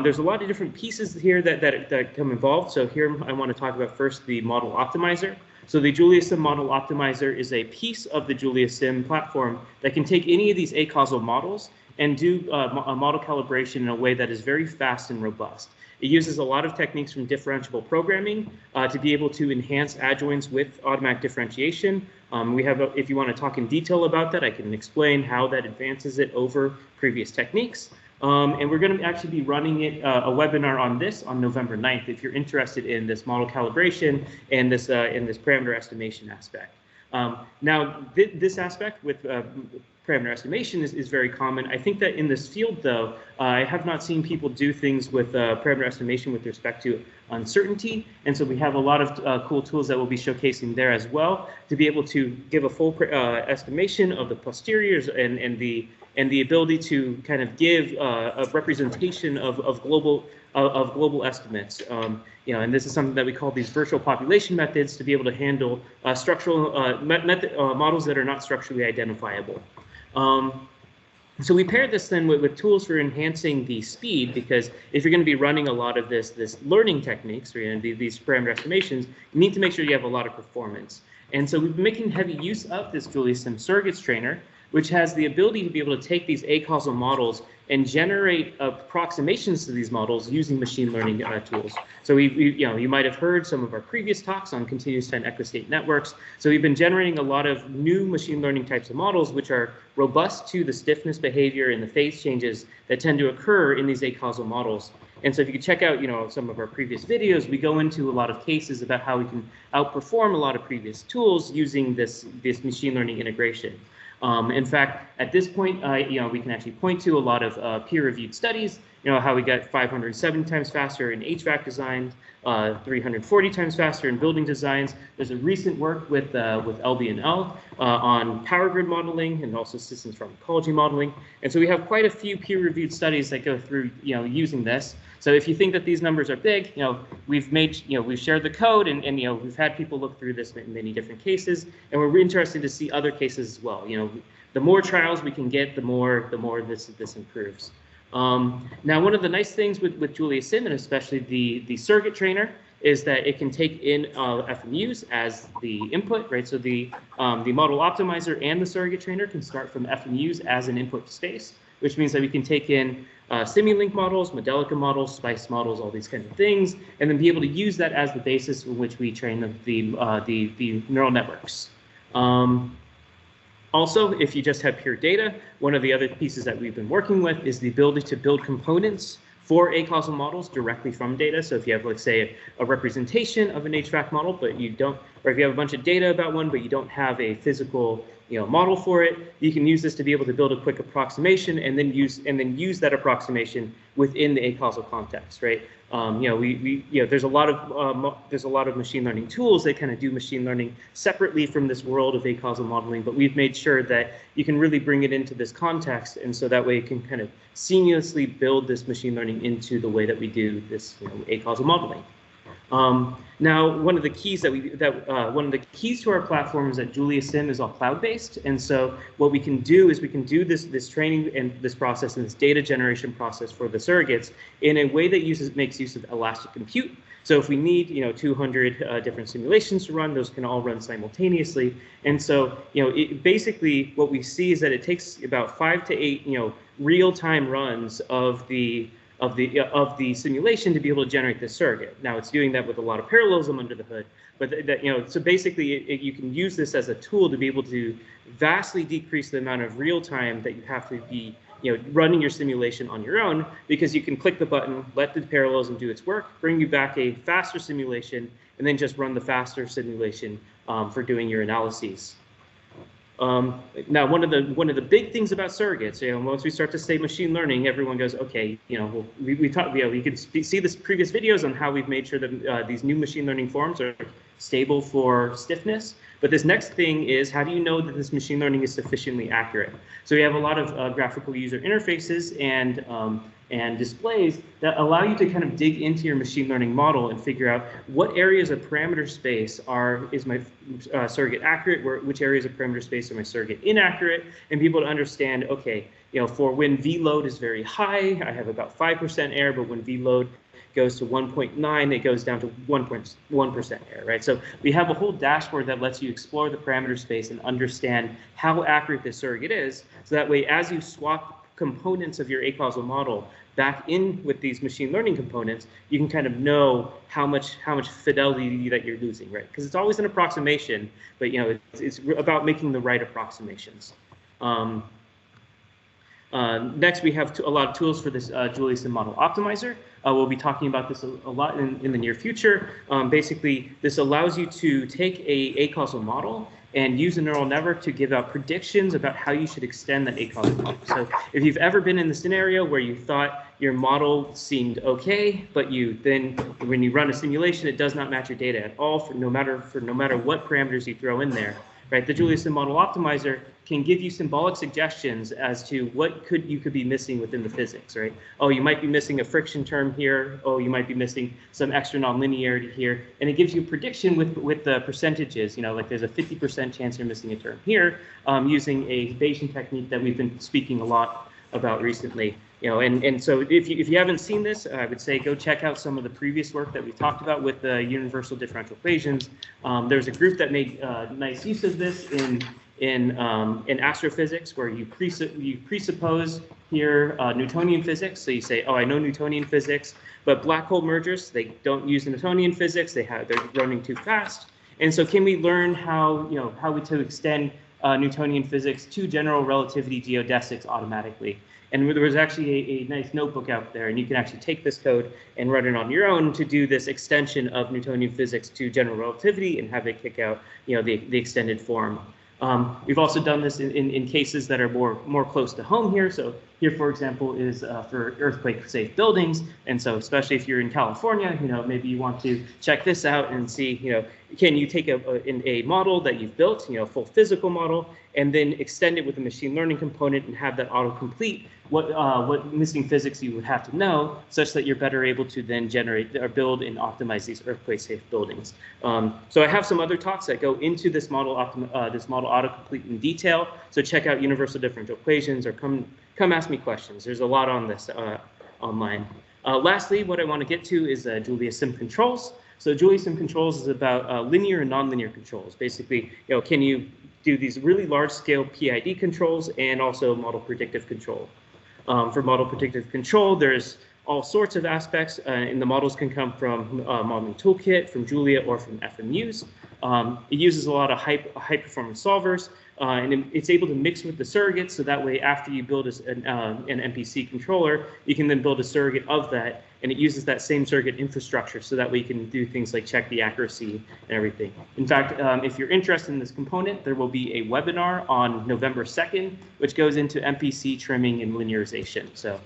there's a lot of different pieces here that come involved. So here I want to talk about first the model optimizer. So the Julia Sim model optimizer is a piece of the Julia Sim platform that can take any of these acausal models and do a model calibration in a way that is very fast and robust. It uses a lot of techniques from differentiable programming to be able to enhance adjoints with automatic differentiation. If you want to talk in detail about that, I can explain how that advances it over previous techniques. And we're going to actually be running a webinar on this on November 9th if you're interested in this model calibration and this parameter estimation aspect. Now, this aspect with parameter estimation is very common. I think that in this field, though, I have not seen people do things with parameter estimation with respect to uncertainty. And so we have a lot of cool tools that we'll be showcasing there as well to be able to give a full estimation of the posteriors and the ability to kind of give a representation of global estimates. And this is something that we call these virtual population methods to be able to handle structural models that are not structurally identifiable. So we paired this then with tools for enhancing the speed, because if you're going to be running a lot of this learning techniques, or these parameter estimations, you need to make sure you have a lot of performance. And so we've been making heavy use of this Julia Sim surrogates trainer, which has the ability to be able to take these acausal models and generate approximations to these models using machine learning tools. So you might have heard some of our previous talks on continuous time equistate networks. So we've been generating a lot of new machine learning types of models, which are robust to the stiffness behavior and the phase changes that tend to occur in these acausal models. And so if you could check out, some of our previous videos, we go into a lot of cases about how we can outperform a lot of previous tools using this machine learning integration. In fact, at this point, we can actually point to a lot of peer-reviewed studies, how we got 507 times faster in HVAC design, 340 times faster in building designs. There's a recent work with LB&L on power grid modeling and also systems pharmacology modeling. And so we have quite a few peer-reviewed studies that go through, using this. So if you think that these numbers are big, we've shared the code and we've had people look through this in many different cases, and we're interested to see other cases as well. The more trials we can get, the more this improves. Now, one of the nice things with Julia Sim, and especially the surrogate trainer, is that it can take in FMUs as the input, right? So the model optimizer and the surrogate trainer can start from FMUs as an input space, which means that we can take in Simulink models, Modelica models, SPICE models, all these kinds of things, and then be able to use that as the basis in which we train the neural networks. Also, if you just have pure data, one of the other pieces that we've been working with is the ability to build components for acausal models directly from data. So if you have, let's say, a representation of an HVAC model, but you don't, or if you have a bunch of data about one, but you don't have a physical, model for it, you can use this to be able to build a quick approximation and then use that approximation within the acausal context, right? There's a lot of machine learning tools that kind of do machine learning separately from this world of acausal modeling, but we've made sure that you can really bring it into this context, and so that way you can kind of seamlessly build this machine learning into the way that we do this acausal modeling. Now, one of the keys to our platform is that Julia Sim is all cloud-based, and so what we can do is we can do this training and this process and this data generation process for the surrogates in a way that makes use of elastic compute. So if we need 200 different simulations to run, those can all run simultaneously. And so basically what we see is that it takes about 5 to 8 real-time runs of the simulation to be able to generate this surrogate. Now it's doing that with a lot of parallelism under the hood, but so basically you can use this as a tool to be able to vastly decrease the amount of real time that you have to be running your simulation on your own, because you can click the button, let the parallelism do its work, bring you back a faster simulation, and then just run the faster simulation for doing your analyses. Now, one of the big things about surrogates, once we start to say machine learning, everyone goes, okay, we can see this previous videos on how we've made sure that these new machine learning forms are stable for stiffness. But this next thing is, how do you know that this machine learning is sufficiently accurate? So we have a lot of graphical user interfaces and displays that allow you to kind of dig into your machine learning model and figure out what areas of parameter space is my surrogate accurate, which areas of parameter space are my surrogate inaccurate, and be able to understand, okay, for when V-load is very high, I have about 5% error, but when V-load goes to 1.9, it goes down to 1% error, right? So we have a whole dashboard that lets you explore the parameter space and understand how accurate this surrogate is. So that way, as you swap components of your acausal model back in with these machine learning components, you can kind of know how much fidelity that you're losing, right? Because it's always an approximation, but it's about making the right approximations. Next, we have a lot of tools for this Julia Sim model optimizer. We'll be talking about this a lot in the near future. Basically, this allows you to take a acausal model and use a neural network to give out predictions about how you should extend that acausal model. So if you've ever been in the scenario where you thought your model seemed okay, but when you run a simulation, it does not match your data at all, no matter what parameters you throw in there, right? The Julia Sim model optimizer can give you symbolic suggestions as to what you could be missing within the physics, right? Oh, you might be missing a friction term here. Oh, you might be missing some extra nonlinearity here. And it gives you a prediction with the percentages, like there's a 50% chance you're missing a term here, using a Bayesian technique that we've been speaking a lot about recently. And so if you haven't seen this, I would say go check out some of the previous work that we talked about with the universal differential equations. There's a group that made nice use of this in astrophysics, where you presuppose here Newtonian physics. So you say, oh, I know Newtonian physics, but black hole mergers, they don't use Newtonian physics. They're running too fast. And so can we learn how to extend Newtonian physics to general relativity geodesics automatically? And there was actually a nice notebook out there, and you can actually take this code and run it on your own to do this extension of Newtonian physics to general relativity and have it kick out, the extended form. We've also done this in cases that are more close to home here. So here, for example, is for earthquake-safe buildings. And so especially if you're in California, maybe you want to check this out and see, can you take a model that you've built, a full physical model, and then extend it with a machine learning component and have that autocomplete what missing physics you would have to know, such that you're better able to then generate or build and optimize these earthquake-safe buildings. So I have some other talks that go into this model autocomplete in detail. So check out universal differential equations, or come ask me questions. There's a lot on this online. Lastly, what I want to get to is Julia Sim controls. So Julia Sim Controls is about linear and nonlinear controls. Basically, can you do these really large-scale PID controls and also model predictive control? For model predictive control, there's all sorts of aspects, and the models can come from Modeling Toolkit, from Julia, or from FMUs. It uses a lot of high-performance solvers, and it's able to mix with the surrogates, so that way after you build an MPC controller, you can then build a surrogate of that, and it uses that same surrogate infrastructure, so that way you can do things like check the accuracy and everything. In fact, if you're interested in this component, there will be a webinar on November 2nd, which goes into MPC trimming and linearization. So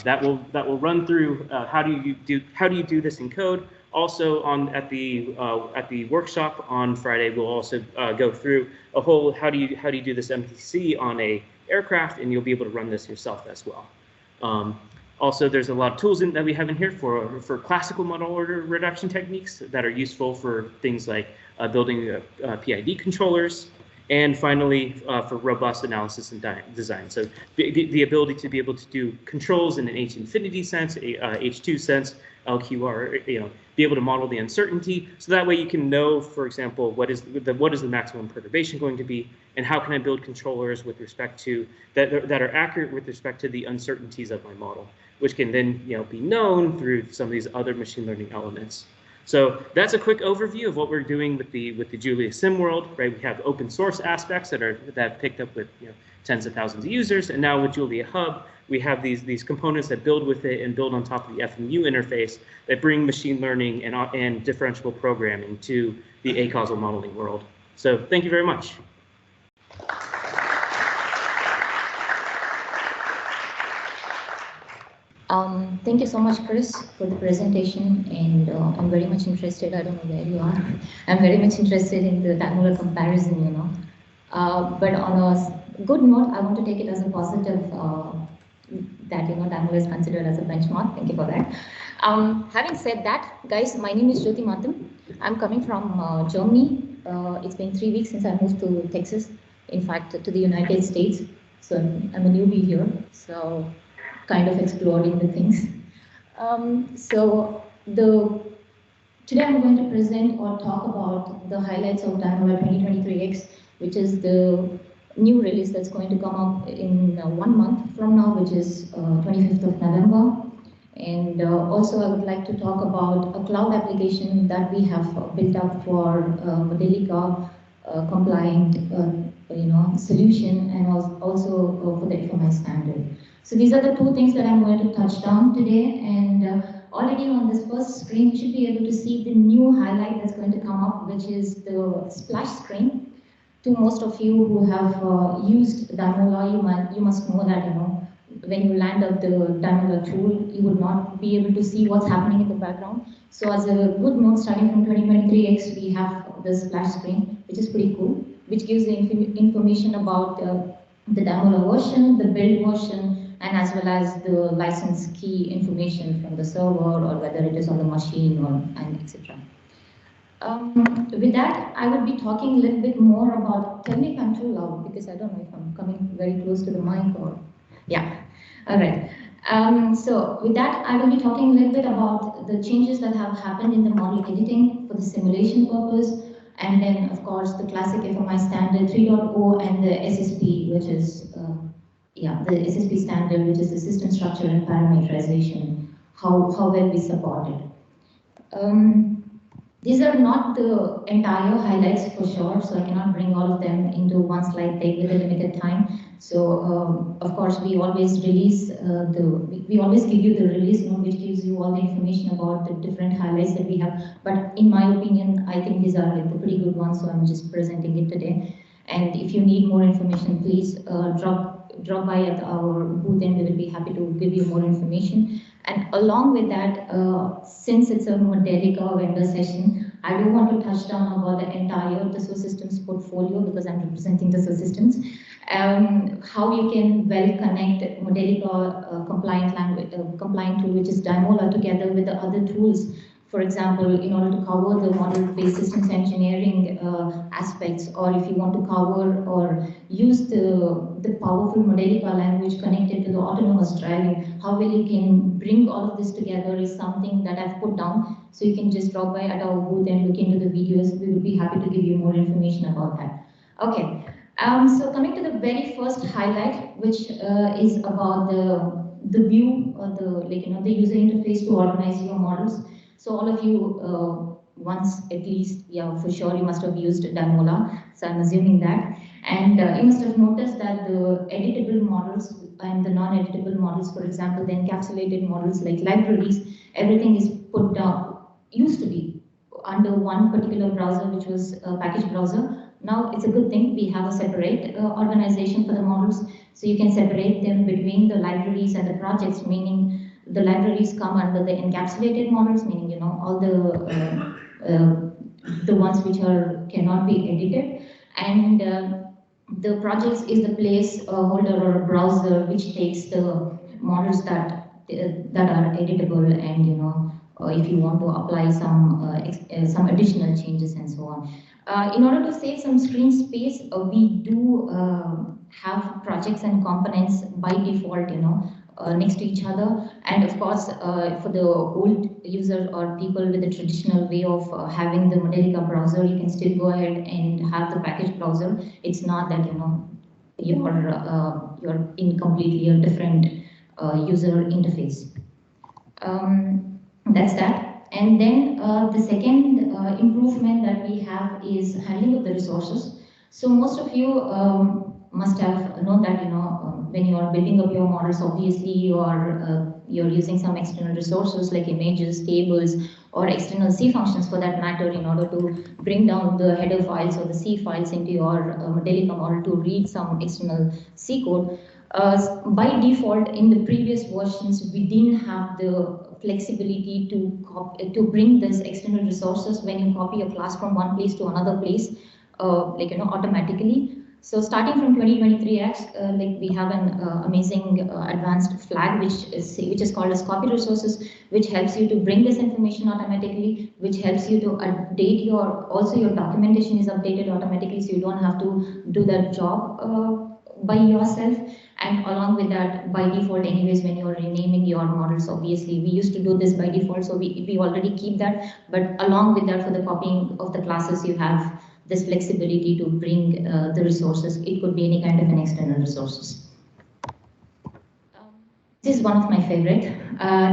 that will run through how do you do this in code. Also, at the workshop on Friday, we'll also go through a whole how do you do this MPC on a aircraft, and you'll be able to run this yourself as well. Also, there's a lot of tools that we have in here for classical model order reduction techniques that are useful for things like building PID controllers, and finally for robust analysis and design. So the ability to be able to do controls in an H-infinity sense, H2 sense, LQR, be able to model the uncertainty, so that way you can know, for example, what is the maximum perturbation going to be, and how can I build controllers with respect to that are accurate with respect to the uncertainties of my model, which can then be known through some of these other machine learning elements. So that's a quick overview of what we're doing with the Julia Sim world, right? We have open source aspects that picked up with tens of thousands of users, and now with Julia Hub, we have these components that build with it and build on top of the FMU interface that bring machine learning and differentiable programming to the acausal modeling world. So thank you very much. Thank you so much, Chris, for the presentation, and I'm very much interested, I don't know where you are, I'm very much interested in the tabular comparison, but on a good note, I want to take it as a positive that, tabular is considered as a benchmark. Thank you for that. Having said that, guys, my name is Jyoti Matham. I'm coming from Germany. It's been 3 weeks since I moved to Texas, in fact, to the United States. So I'm a newbie here. So kind of exploring the things. Today I'm going to present or talk about the highlights of Dynola 2023X, which is the new release that's going to come up in 1 month from now, which is 25th of November. And also I would like to talk about a cloud application that we have built up for Modelica compliant solution, and also for the FMI standard. So these are the 2 things that I'm going to touch down today, and already on this first screen, you should be able to see the new highlight that's going to come up, which is the splash screen. To most of you who have used Dynola, you must know that when you land up the Dynola tool, you would not be able to see what's happening in the background. So as a good note, starting from 2023X, we have the splash screen, which is pretty cool, which gives the information about the Dynola version, the build version, and as well as the license key information from the server, or whether it is on the machine, and etc. With that, I would be talking a little bit more about, tell me if I'm too loud, because I don't know if I'm coming very close to the mic or, yeah, all right. So with that, I will be talking a little bit about the changes that have happened in the model editing for the simulation purpose, and then of course the classic FMI standard 3.0 and the SSP, which is, the SSP standard, which is the system structure and parameterization, how well we support it. These are not the entire highlights for sure, so I cannot bring all of them into one slide deck with a limited time. So of course we always release we always give you the release note, which gives you all the information about the different highlights that we have. But in my opinion, I think these are like the pretty good ones, so I'm just presenting it today. And if you need more information, please drop by at our booth, and we will be happy to give you more information. And along with that, since it's a Modelica vendor session, I do want to touch down about the entire Dassault Systems portfolio, because I'm representing Dassault Systems. How you can well connect Modelica compliant tool, which is Dynola, together with the other tools. For example, in order to cover the model-based systems engineering aspects, or if you want to cover or use the the powerful Modelica language connected to the autonomous driving, how well you can bring all of this together is something that I've put down. So you can just drop by at our booth and look into the videos. We would be happy to give you more information about that. Okay, so coming to the very first highlight, which is about the view or the user interface to organize your models. So all of you once at least, yeah, for sure you must have used Damola, so I'm assuming that. And you must have noticed that the editable models and the non-editable models, for example, the encapsulated models like libraries, everything is put down, used to be under one particular browser, which was a package browser. Now it's a good thing we have a separate organization for the models, so you can separate them between the libraries and the projects, meaning the libraries come under the encapsulated models, meaning all the ones which cannot be edited, and the projects is the place holder or a browser which takes the models that are editable, and if you want to apply some additional changes and so on. In order to save some screen space, we do have projects and components by default, next to each other. And of course, for the old user or people with the traditional way of having the Modelica browser, you can still go ahead and have the package browser. It's not that you're in completely a different user interface. That's that. And then the second improvement that we have is handling of the resources. So most of you must have known that when you are building up your models, obviously you're using some external resources like images, tables, or external C functions for that matter in order to bring down the header files or the C files into your Modelica model to read some external C code. By default, in the previous versions, we didn't have the flexibility to bring this external resources when you copy a class from one place to another place, automatically. So starting from 2023X, we have an amazing advanced flag which is called as copy resources, which helps you to bring this information automatically, which helps you to update your documentation is updated automatically, so you don't have to do that job by yourself. And along with that, by default anyways, when you're renaming your models, obviously we used to do this by default, so we already keep that. But along with that, for the copying of the classes, you have this flexibility to bring the resources. It could be any kind of an external resources. This is one of my favorite,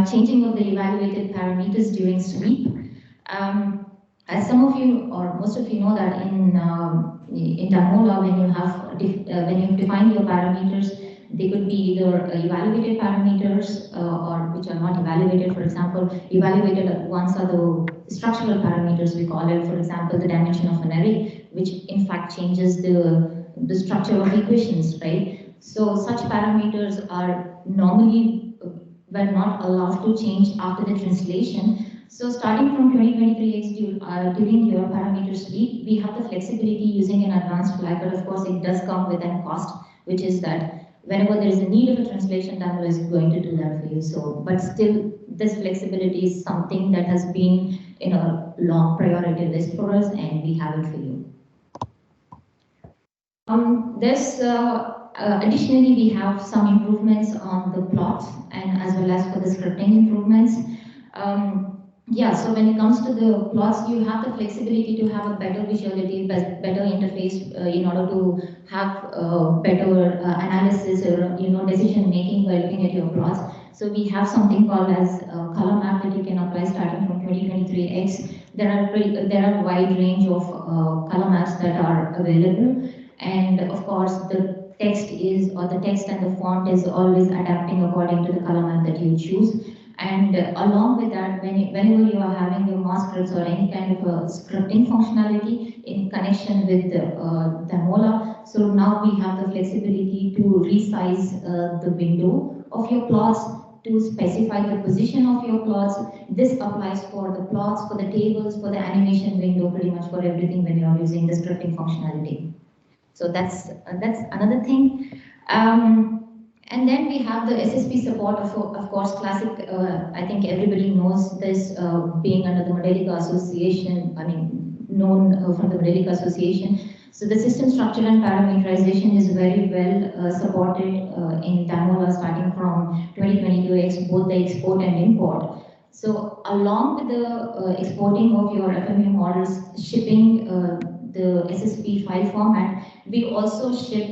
changing of the evaluated parameters during sweep. As some of you or most of you know that in Damola, when you define your parameters, they could be either evaluated parameters or which are not evaluated. For example, evaluated ones are the structural parameters, we call it, for example, the dimension of an array, which in fact changes the structure of equations, right? So such parameters are normally were not allowed to change after the translation. So starting from 2023X, during your parameter sweep, we have the flexibility using an advanced flag, but of course it does come with a cost, which is that whenever there is a need of a translation, Damola is going to do that for you. So, but still, this flexibility is something that has been in a long priority list for us, and we have it for you. Additionally, we have some improvements on the plots and as well as for the scripting improvements. So when it comes to the plots, you have the flexibility to have a better visuality, better interface in order to have better analysis or decision making by looking at your plots. So we have something called as color map that you can apply starting from 2023X. There are a wide range of color maps that are available, and of course the text and the font is always adapting according to the color map that you choose. And along with that, whenever you are having your mask scripts or any kind of a scripting functionality in connection with Damola, so now we have the flexibility to resize the window of your plots, to specify the position of your plots. This applies for the plots, for the tables, for the animation window, pretty much for everything when you are using the scripting functionality. So that's another thing. And then we have the SSP support, of course, classic. I think everybody knows this, being under the Modelica Association, known from the Modelica Association. So the system structure and parameterization is very well supported in Damola starting from 2022X, both the export and import. So along with the exporting of your FMU models, shipping the SSP file format, we also ship,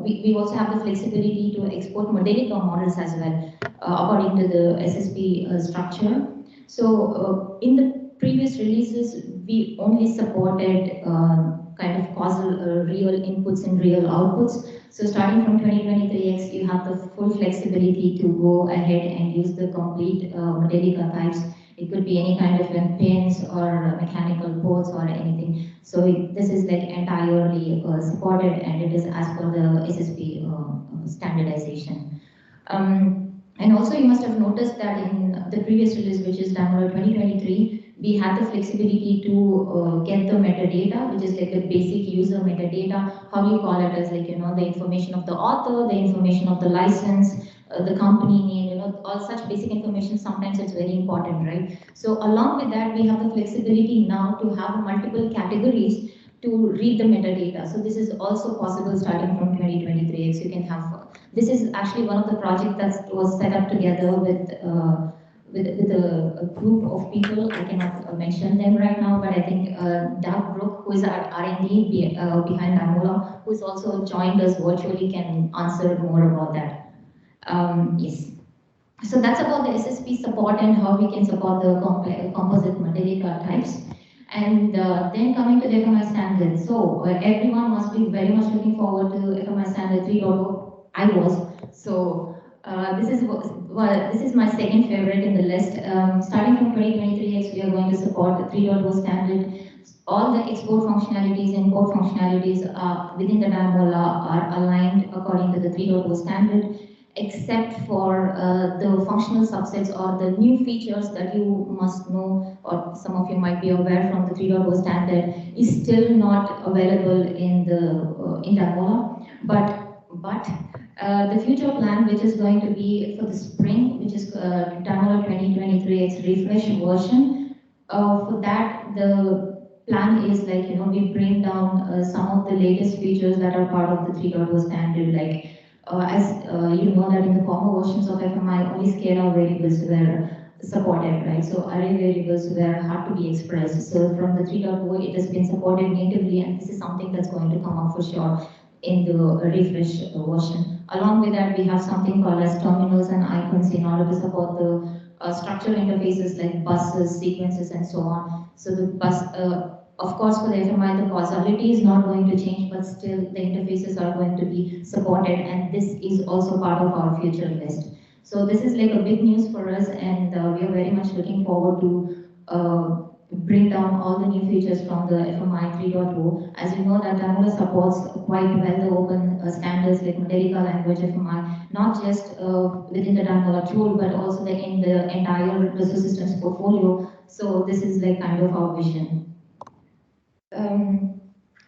we also have the flexibility to export Modelica models as well, according to the SSP structure. So in the previous releases, we only supported kind of causal real inputs and real outputs. So starting from 2023X, you have the full flexibility to go ahead and use the complete Modelica types. It could be any kind of pins or mechanical ports or anything. So this is like entirely supported, and it is as per the SSP standardization. And also you must have noticed that in the previous release, which is Damola 2023, we had the flexibility to get the metadata, which is like the basic user metadata. How do you call it? As like, you know, the information of the author, the information of the license, the company name, you know, all such basic information. Sometimes it's very important, right? So along with that, we have the flexibility now to have multiple categories to read the metadata. So this is also possible starting from 2023. So you can have, this is actually one of the projects that was set up together with a group of people. I cannot mention them right now, but I think Doug Brook, who is our R&D behind Damola, who is also joined us virtually, can answer more about that. Yes. So that's about the SSP support and how we can support the composite Modelica types. And then coming to the FMI standard. So everyone must be very much looking forward to FMI standard 3.0. I was. So this is my second favorite in the list. Starting from 2023X, we are going to support the 3.0 standard. All the export functionalities and import functionalities within the Damola are aligned according to the 3.0 standard, except for the functional subsets or the new features that you must know, or some of you might be aware from the 3.0 standard, is still not available in the in Damola. But the future plan, which is going to be for the spring, which is Damola 2023X refresh version, for that the plan is like, you know, we bring down some of the latest features that are part of the 3.0 standard, like as you know that in the former versions of FMI, only scalar variables were supported, right? So array variables were hard to be expressed. So from the 3.0, it has been supported natively, and this is something that's going to come up for sure in the refresh version. Along with that, we have something called as terminals and icons in order to support the structural interfaces like buses, sequences, and so on. So the bus, of course, for the FMI, the causality is not going to change, but still the interfaces are going to be supported, and this is also part of our future list. So this is like a big news for us, and we are very much looking forward to bring down all the new features from the FMI 3.0. As you know, that Damola supports quite well the open standards like Modelica language FMI, not just within the Damola tool, but also in the entire Resource Systems portfolio. So this is like kind of our vision.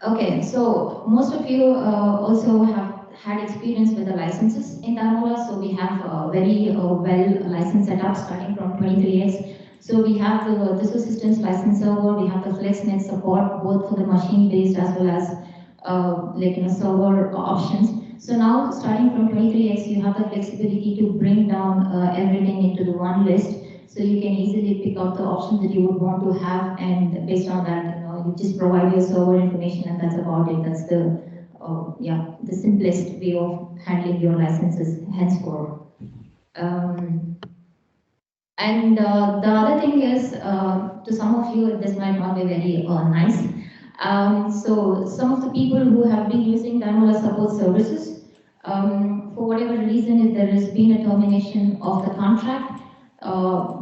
Okay, so most of you also have had experience with the licenses in Damola. So we have very well license setup starting from 23X. So we have the Resource Systems license server, we have the FlexNet support both for the machine-based as well as server options. So now starting from 23X, you have the flexibility to bring down everything into the one list. So you can easily pick out the options that you would want to have, and based on that, you just provide your server information, and that's about it. That's the the simplest way of handling your licenses henceforth. And the other thing is, to some of you, this might not be very nice. So some of the people who have been using Damola support services, for whatever reason, if there has been a termination of the contract,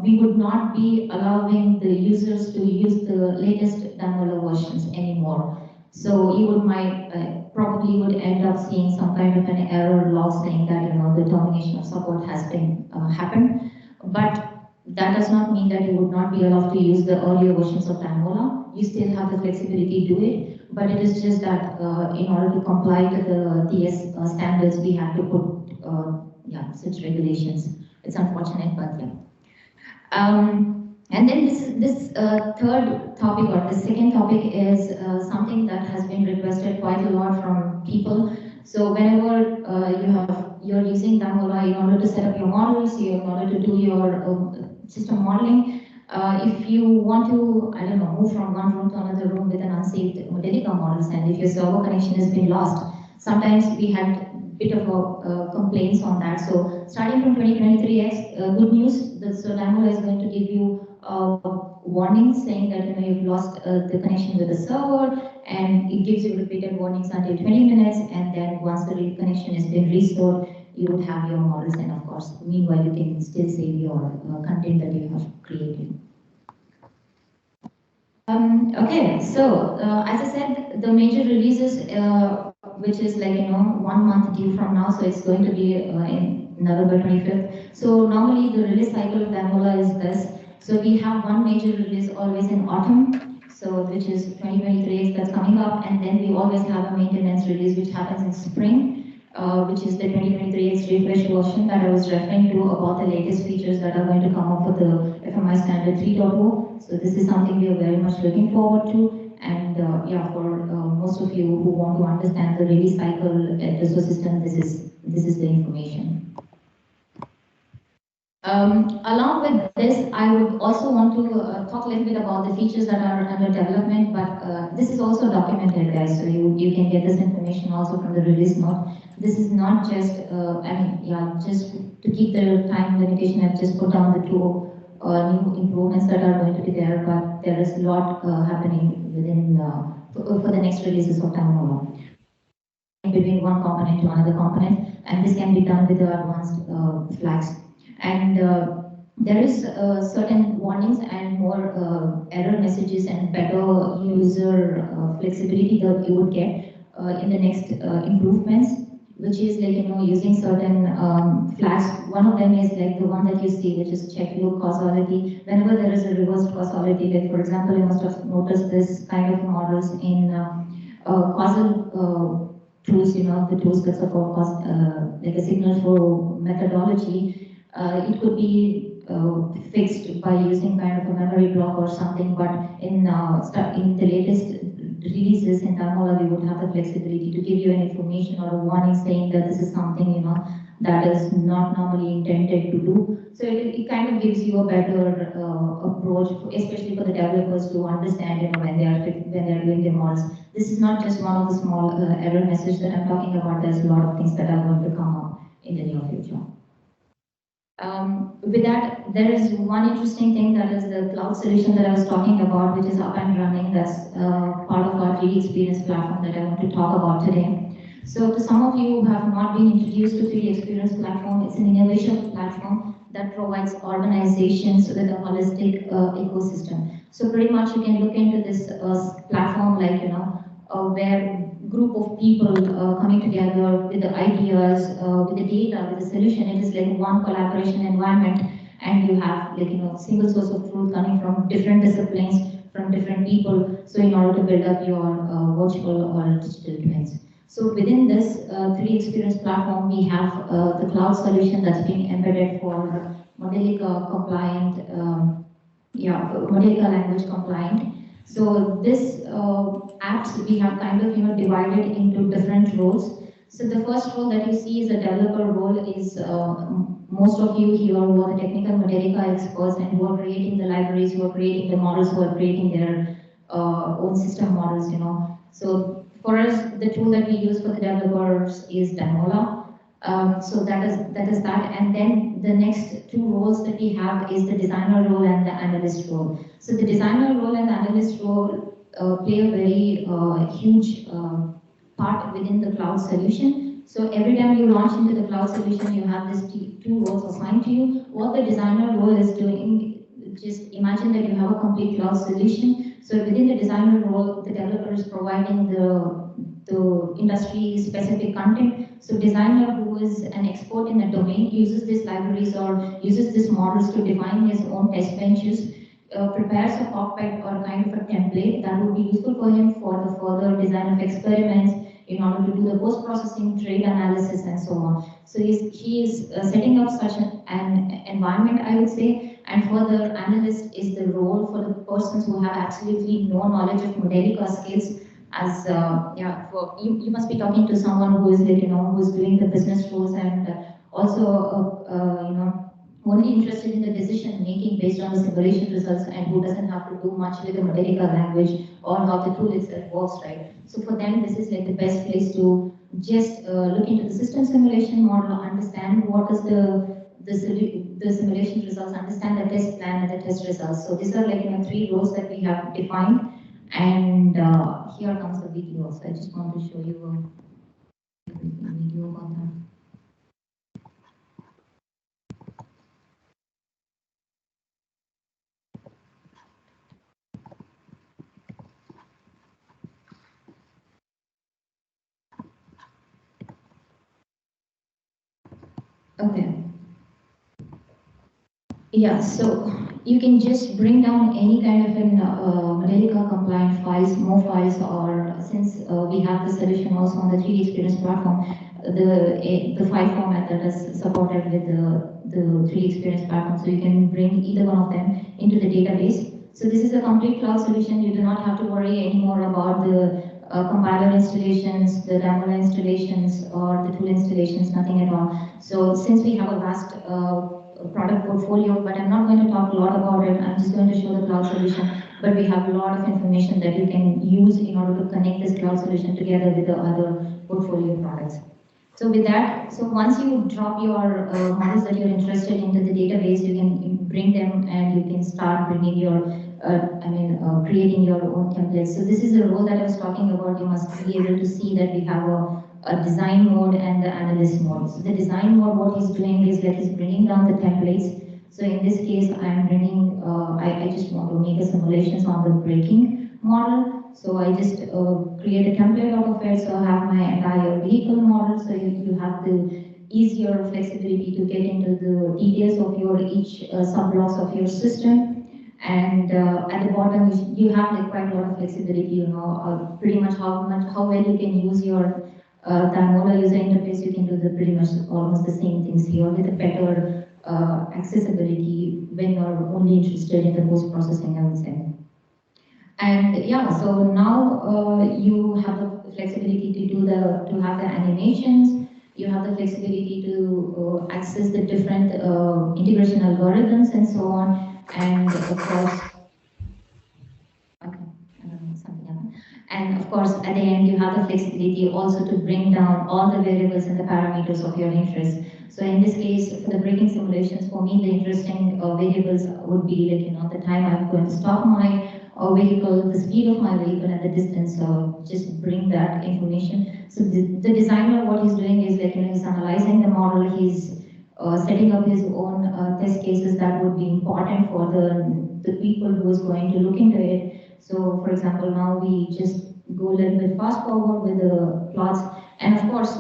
we would not be allowing the users to use the latest Damola versions anymore. So you might probably would end up seeing some kind of an error log saying that the termination of support has been happened. But that does not mean that you would not be allowed to use the earlier versions of Damola. You still have the flexibility to do it, but it is just that in order to comply to the TS standards, we have to put such regulations. It's unfortunate, but yeah. And then this third topic, or the second topic, is something that has been requested quite So whenever you're using Damola in order to set up your models, in order to do your system modeling, if you want to, I don't know, move from one room to another room with an unsaved Modelica models, and if your server connection has been lost, sometimes we had bit of a complaints on that. So starting from 2023X, good news, so Damola is going to give you warnings saying that you've lost the connection with the server, and it gives you repeated warnings until 20 minutes, and then once the connection has been restored, you would have your models, and of course, meanwhile, you can still save your content that you have created. Okay, so as I said, the major releases, which is like 1 month due from now, so it's going to be in November 25th. So normally the release cycle of Damola is this. So we have one major release always in autumn, so which is 2023 that's coming up, and then we always have a maintenance release which happens in spring, which is the 2023 refresh version that I was referring to about the latest features that are going to come up for the FMI standard 3.0. So this is something we are very much looking forward to, and yeah, for most of you who want to understand the release cycle at the system, this is the information. Along with this, I would also want to talk a little bit about the features that are under development, but this is also documented, guys, so you can get this information also from the release note. This is not just, just to keep the time limitation, I've just put down the two new improvements that are going to be there, but there is a lot happening within, for the next releases of Damola. Between one component to another component, and this can be done with the advanced flags. And there is certain warnings and more error messages and better user flexibility that you would get in the next improvements, which is like using certain flags. One of them is like the one that you see, which is check loop causality. Whenever there is a reversed causality, like for example, you must have noticed this kind of models in causal tools, the tools that support like a signal flow methodology. It could be fixed by using kind of a memory block or something, but in the latest releases in Damola, we would have the flexibility to give you an information or a warning saying that this is something that is not normally intended to do. So it kind of gives you a better approach, especially for the developers to understand when they are doing their models. This is not just one of the small error messages that I'm talking about. There's a lot of things that are going to come up in the near future. With that, there is one interesting thing, that is the cloud solution that I was talking about, which is up and running. That's part of our 3D Experience platform that I want to talk about today. So to some of you who have not been introduced to 3D Experience platform, it's an innovation platform that provides organizations with a holistic ecosystem. So pretty much you can look into this platform like, where group of people coming together with the ideas, with the data, with the solution. It is like one collaboration environment, and you have like single source of truth coming from different disciplines, from different people. So in order to build up your virtual or digital twins. So within this 3D Experience platform, we have the cloud solution that's being embedded for Modelica compliant, Modelica language compliant. So this apps we have kind of divided into different roles. So the first role that you see is a developer role is most of you here who are the technical Modelica experts and who are creating the libraries, who are creating the models, who are creating their own system models. So for us, the tool that we use for the developers is Damola. So that is that, and then the next two roles that we have is the designer role and the analyst role. So the designer role and the analyst role play a very huge part within the cloud solution. So every time you launch into the cloud solution, you have these two roles assigned to you. What the designer role is doing, just imagine that you have a complete cloud solution. So within the designer role, the developer is providing the industry-specific content. So designer who is an expert in a domain uses these libraries or uses these models to define his own test benches, prepares a cockpit or kind of a template that would be useful for him for the further design of experiments in order to do the post-processing, trade analysis, and so on. So he is setting up such an environment, I would say. And further, analyst is the role for the persons who have absolutely no knowledge of Modelica skills, as yeah, for you must be talking to someone who is like, who's doing the business rules and also only interested in the decision making based on the simulation results and who doesn't have to do much with the Modelica language or how the tool itself works, right? So for them, this is like the best place to just look into the system simulation model, understand what is the simulation results, understand the test plan and the test results. So these are like 3 roles that we have defined. And here comes the video. So I just want to show you a video about that. Okay. Yeah, so you can just bring down any kind of an Modelica compliant files, more files, or since we have the solution also on the 3D Experience platform, the file format that is supported with the 3D Experience platform, so you can bring either one of them into the database. So this is a complete cloud solution. You do not have to worry anymore about the compiler installations, the Damola installations, or the tool installations, nothing at all. So since we have a vast product portfolio, but I'm not going to talk a lot about it. I'm just going to show the cloud solution, but we have a lot of information that you can use in order to connect this cloud solution together with the other portfolio products. So with that, so once you drop your models that you're interested into the database, you can bring them and you can start bringing your, creating your own templates. So this is the role that I was talking about. You must be able to see that we have a design mode and the analyst mode. So the design mode, what he's doing is that he's bringing down the templates. So in this case, I'm bringing, I just want to make a simulations on the braking model. So I just create a template out of it. So I have my entire vehicle model. So you have the easier flexibility to get into the details of your each sub-blocks of your system. And at the bottom, you have like quite a lot of flexibility, pretty much how well you can use your Damola user interface. You can do the pretty much almost the same things here with a better accessibility when you're only interested in the post-processing, I would say. And yeah, so now you have the flexibility to have the animations. You have the flexibility to access the different integration algorithms and so on. And of course, okay, I don't know, something happened. And of course, at the end, you have the flexibility also to bring down all the variables and the parameters of your interest. So in this case, for the braking simulations, for me, the interesting variables would be like, the time I'm going to stop my vehicle, the speed of my vehicle, and the distance. So just bring that information. So the designer, what he's doing is like, he's analyzing the model, he's setting up his own test cases that would be important for the people who is going to look into it. So for example, now we just go a little bit fast forward with the plots. And of course,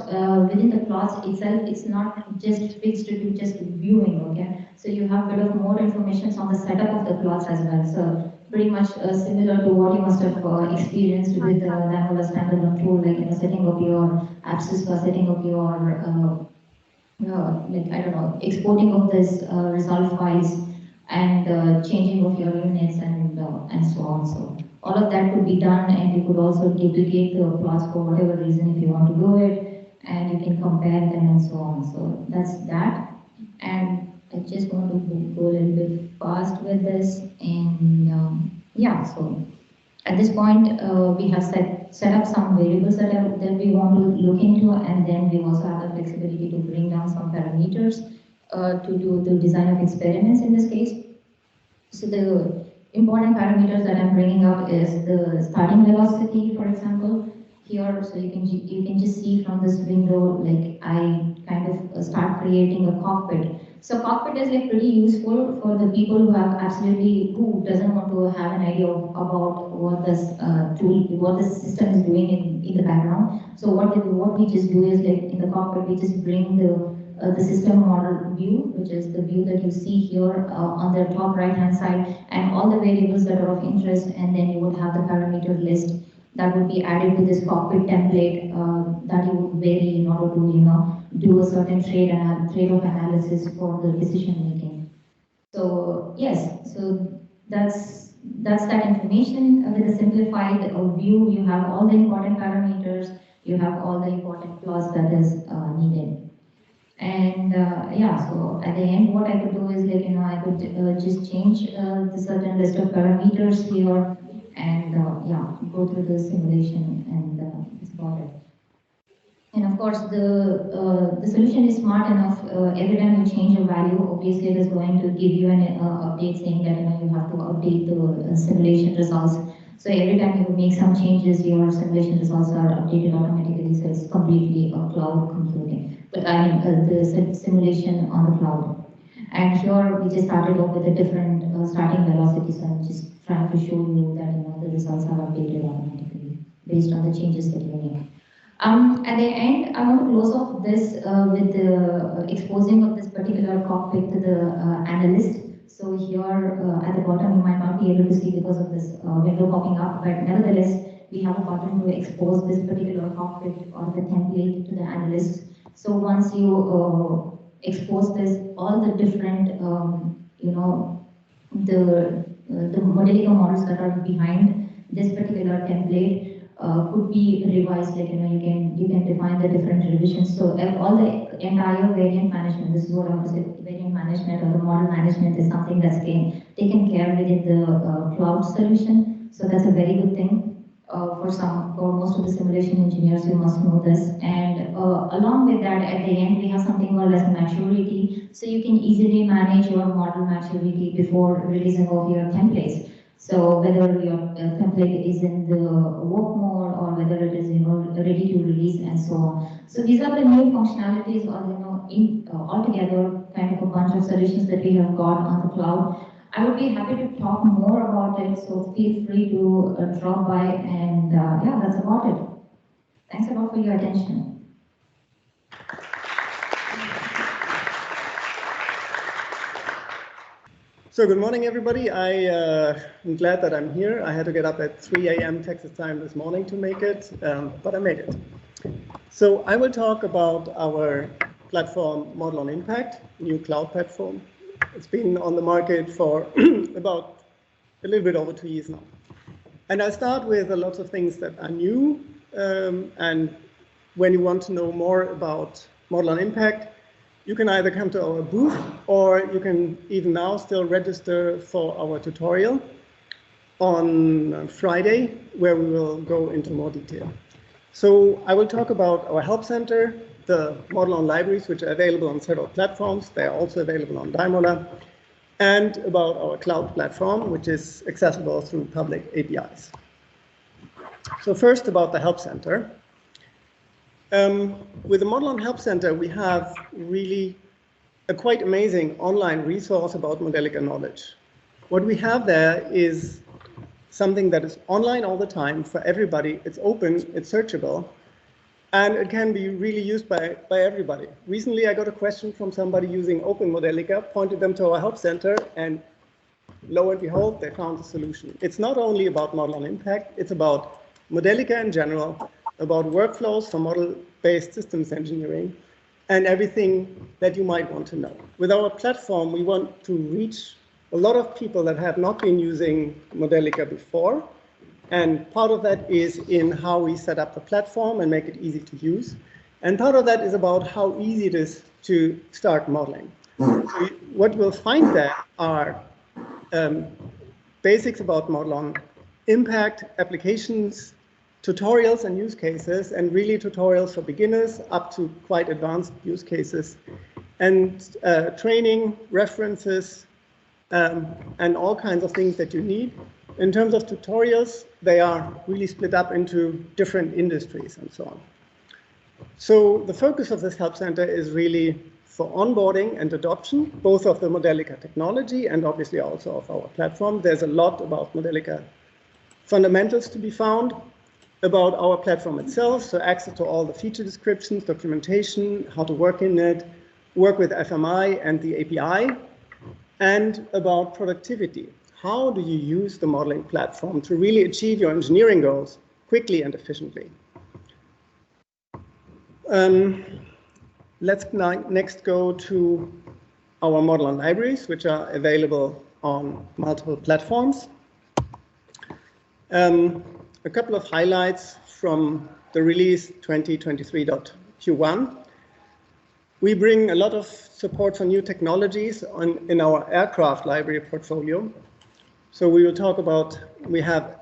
within the plots itself, it's not just fixed to just viewing, okay? So you have a bit of more information on the setup of the plots as well. So pretty much similar to what you must have experienced with the Damola standalone tool, like setting up your abscissa, setting up your exporting of this result files and changing of your units and so on. So all of that could be done, and you could also duplicate the plots for whatever reason if you want to do it, and you can compare them and so on. So that's that. And I just want to go a little bit fast with this, and yeah. So at this point, we have set up some variables that we want to look into, and then we also have the flexibility to bring down some parameters to do the design of experiments in this case. So the important parameters that I'm bringing up is the starting velocity, for example. Here, so you can just see from this window, like I kind of start creating a cockpit. So cockpit is like pretty useful for the people who doesn't want to have an idea about what this what the system is doing in the background. So what we just do is like in the cockpit, we just bring the system model view, which is the view that you see here on the top right hand side, and all the variables that are of interest, and then you would have the parameter list that would be added to this cockpit template that you would vary in order to do a certain trade-off analysis for the decision making. So yes, so that's that's that information with a simplified view. You have all the important parameters, you have all the important clause that is needed. And yeah, so at the end, what I could do is like, I could just change the certain list of parameters here and yeah, go through the simulation and that's about it. And of course, the solution is smart enough. Every time you change a value, obviously it is going to give you an update saying that you have to update the simulation results. So every time you make some changes, your simulation results are updated automatically. So it's completely cloud computing. But I mean the simulation on the cloud. And here we just started off with a different starting velocity. So I'm just trying to show you that the results are updated automatically based on the changes that you make. At the end, I want to close off this with the exposing of this particular cockpit to the analyst. So here at the bottom, you might not be able to see because of this window popping up, but nevertheless, we have a button to expose this particular cockpit or the template to the analyst. So once you expose this, all the different, the Modelica models that are behind this particular template could be revised, like you can define the different revisions. So all the entire variant management, this is what I want to say, variant management or the model management is something that's taken care within the cloud solution. So that's a very good thing for most of the simulation engineers. You must know this. And along with that, at the end, we have something called as maturity. So you can easily manage your model maturity before releasing of your templates. So whether your template is in the work mode or whether it is ready to release and so on. So these are the new functionalities or altogether kind of a bunch of solutions that we have got on the cloud. I would be happy to talk more about it, so feel free to drop by and yeah, that's about it. Thanks a lot for your attention. So good morning, everybody. I'm glad that I'm here. I had to get up at 3 a.m. Texas time this morning to make it, but I made it. So I will talk about our platform, Model on Impact, new cloud platform. It's been on the market for about a little bit over 2 years now. And I'll start with a lot of things that are new. And when you want to know more about Model on Impact, you can either come to our booth or you can even now still register for our tutorial on Friday, where we will go into more detail. So I will talk about our help center, the Model on libraries, which are available on several platforms. They are also available on Daimler, and about our cloud platform, which is accessible through public APIs. So first about the help center. With the Model on Help Center, we have really a quite amazing online resource about Modelica knowledge. What we have there is something that is online all the time for everybody. It's open, it's searchable, and it can be really used by everybody. Recently, I got a question from somebody using Open Modelica, pointed them to our Help Center, and lo and behold, they found a solution. It's not only about Model on Impact, it's about Modelica in general, about workflows for model-based systems engineering, and everything that you might want to know. With our platform, we want to reach a lot of people that have not been using Modelica before, and part of that is in how we set up the platform and make it easy to use, and part of that is about how easy it is to start modeling. So what we'll find there are basics about Model on Impact, applications, tutorials and use cases, and really tutorials for beginners up to quite advanced use cases, and training, references, and all kinds of things that you need. In terms of tutorials, they are really split up into different industries and so on. So the focus of this Help Center is really for onboarding and adoption, both of the Modelica technology and obviously also of our platform. There's a lot about Modelica fundamentals to be found, about our platform itself, so access to all the feature descriptions, documentation, how to work in it, work with FMI and the API, and about productivity. How do you use the modeling platform to really achieve your engineering goals quickly and efficiently? Let's next go to our Model on libraries, which are available on multiple platforms. A couple of highlights from the release 2023.Q1. We bring a lot of support for new technologies in our aircraft library portfolio. So we will talk about, we have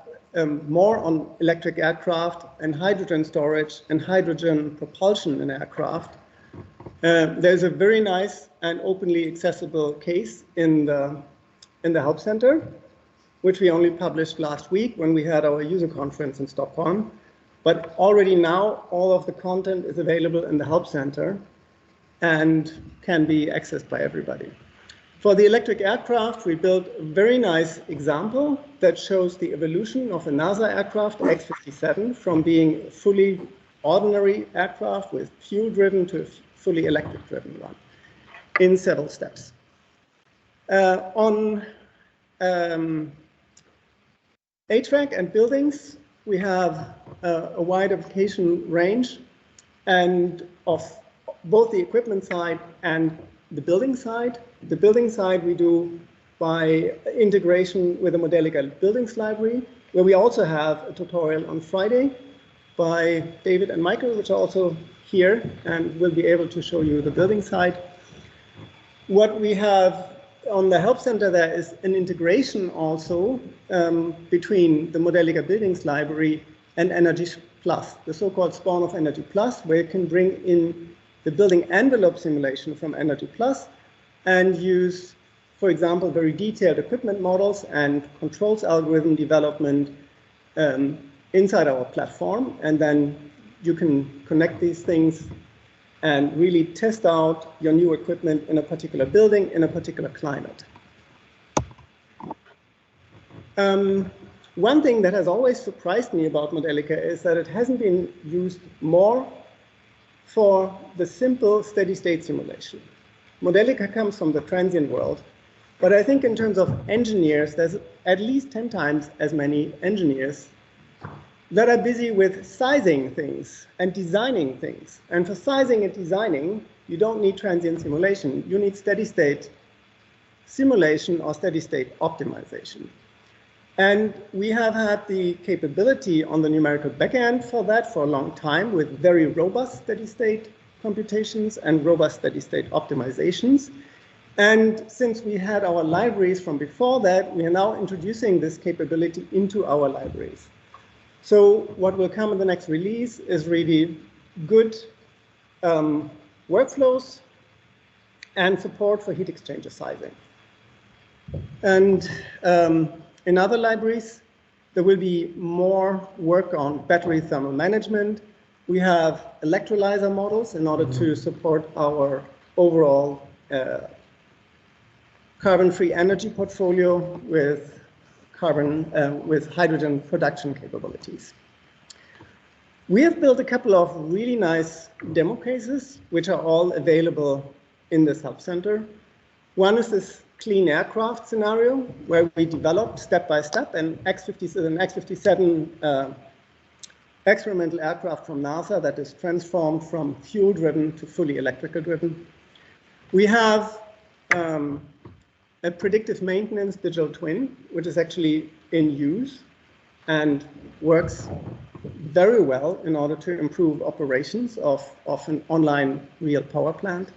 more on electric aircraft and hydrogen storage and hydrogen propulsion in aircraft. There's a very nice and openly accessible case in the Help Center, which we only published last week when we had our user conference in Stockholm. But already now, all of the content is available in the Help Center and can be accessed by everybody. For the electric aircraft, we built a very nice example that shows the evolution of a NASA aircraft, X-57, from being a fully ordinary aircraft with fuel-driven to a fully electric-driven one in several steps. On HVAC and buildings, we have a wide application range and of both the equipment side and the building side. The building side we do by integration with the Modelica buildings library, where we also have a tutorial on Friday by David and Michael, which are also here and will be able to show you the building side. What we have on the Help Center there is an integration also between the Modelica buildings library and Energy Plus, the so-called spawn of Energy Plus, where you can bring in the building envelope simulation from Energy Plus and use, for example, very detailed equipment models and controls algorithm development inside our platform. And then you can connect these things and really test out your new equipment in a particular building, in a particular climate. One thing that has always surprised me about Modelica is that it hasn't been used more for the simple steady-state simulation. Modelica comes from the transient world, but I think in terms of engineers, there's at least 10 times as many engineers that are busy with sizing things and designing things. And for sizing and designing, you don't need transient simulation. You need steady-state simulation or steady-state optimization. And we have had the capability on the numerical backend for that for a long time with very robust steady-state computations and robust steady-state optimizations. And since we had our libraries from before that, we are now introducing this capability into our libraries. So what will come in the next release is really good workflows and support for heat exchanger sizing. And in other libraries, there will be more work on battery thermal management. We have electrolyzer models in order to support our overall carbon-free energy portfolio with with hydrogen production capabilities. We have built a couple of really nice demo cases, which are all available in this Help Center. One is this clean aircraft scenario, where we developed step by step an X-57 experimental aircraft from NASA that is transformed from fuel-driven to fully electrical-driven. We have a predictive maintenance digital twin, which is actually in use and works very well in order to improve operations of an online real power plant.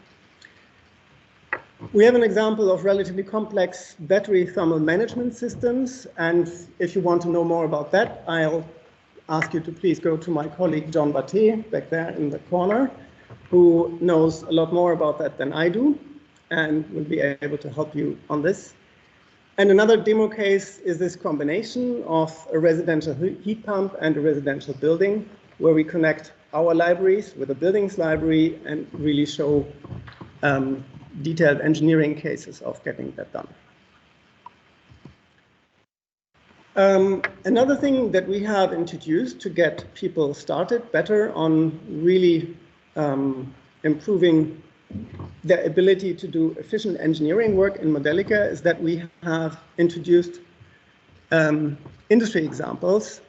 We have an example of relatively complex battery thermal management systems, and if you want to know more about that, I'll ask you to please go to my colleague John Batte back there in the corner, who knows a lot more about that than I do and will be able to help you on this. And another demo case is this combination of a residential heat pump and a residential building, where we connect our libraries with a buildings library and really show detailed engineering cases of getting that done. Another thing that we have introduced to get people started better on really improving their ability to do efficient engineering work in Modelica is that we have introduced industry examples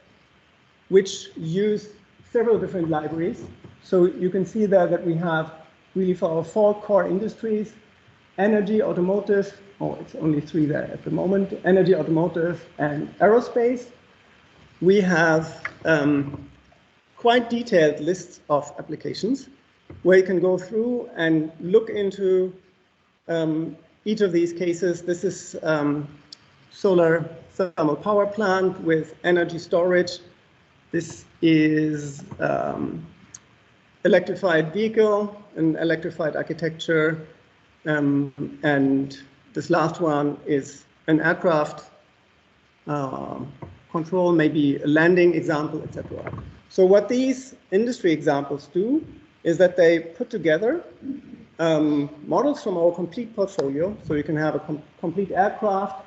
which use several different libraries. So you can see there that we have really for our 4 core industries: energy, automotive, it's only 3 there at the moment, energy, automotive, and aerospace. we have quite detailed lists of applications where you can go through and look into each of these cases. This is solar thermal power plant with energy storage. This is electrified vehicle, an electrified architecture, and this last one is an aircraft control, maybe a landing example, etc. So what these industry examples do is that they put together models from our complete portfolio. So you can have a complete aircraft,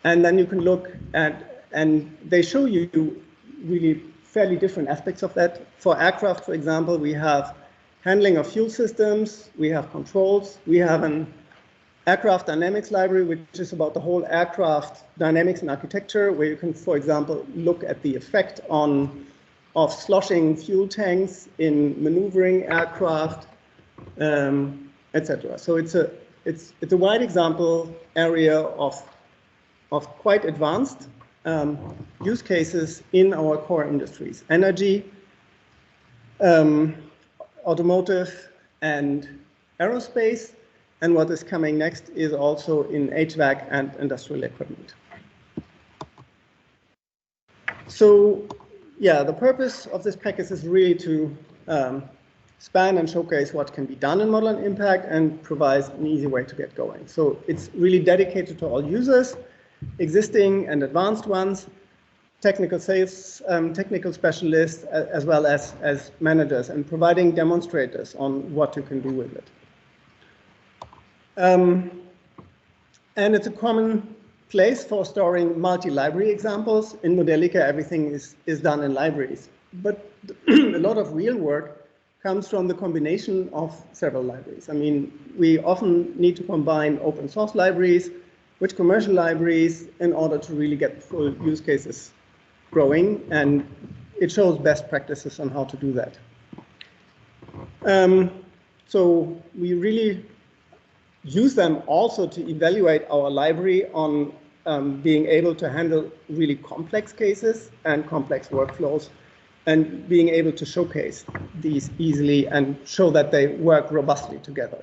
and then you can look at, and they show you really fairly different aspects of that. For aircraft, for example, we have handling of fuel systems, we have controls, we have an aircraft dynamics library, which is about the whole aircraft dynamics and architecture, where you can, for example, look at the effect of sloshing fuel tanks in maneuvering aircraft, etc. So it's a wide example area of quite advanced use cases in our core industries: energy, automotive, and aerospace. And what is coming next is also in HVAC and industrial equipment. So, yeah, the purpose of this package is really to span and showcase what can be done in Model and Impact and provides an easy way to get going. So it's really dedicated to all users, existing and advanced ones, technical sales, technical specialists, as well as managers, and providing demonstrators on what you can do with it. And it's a common place for storing multi-library examples. In Modelica, everything is done in libraries. But a lot of real work comes from the combination of several libraries. I mean, we often need to combine open source libraries with commercial libraries in order to really get full use cases growing, and it shows best practices on how to do that. So we really use them also to evaluate our library on being able to handle really complex cases and complex workflows, and being able to showcase these easily and show that they work robustly together.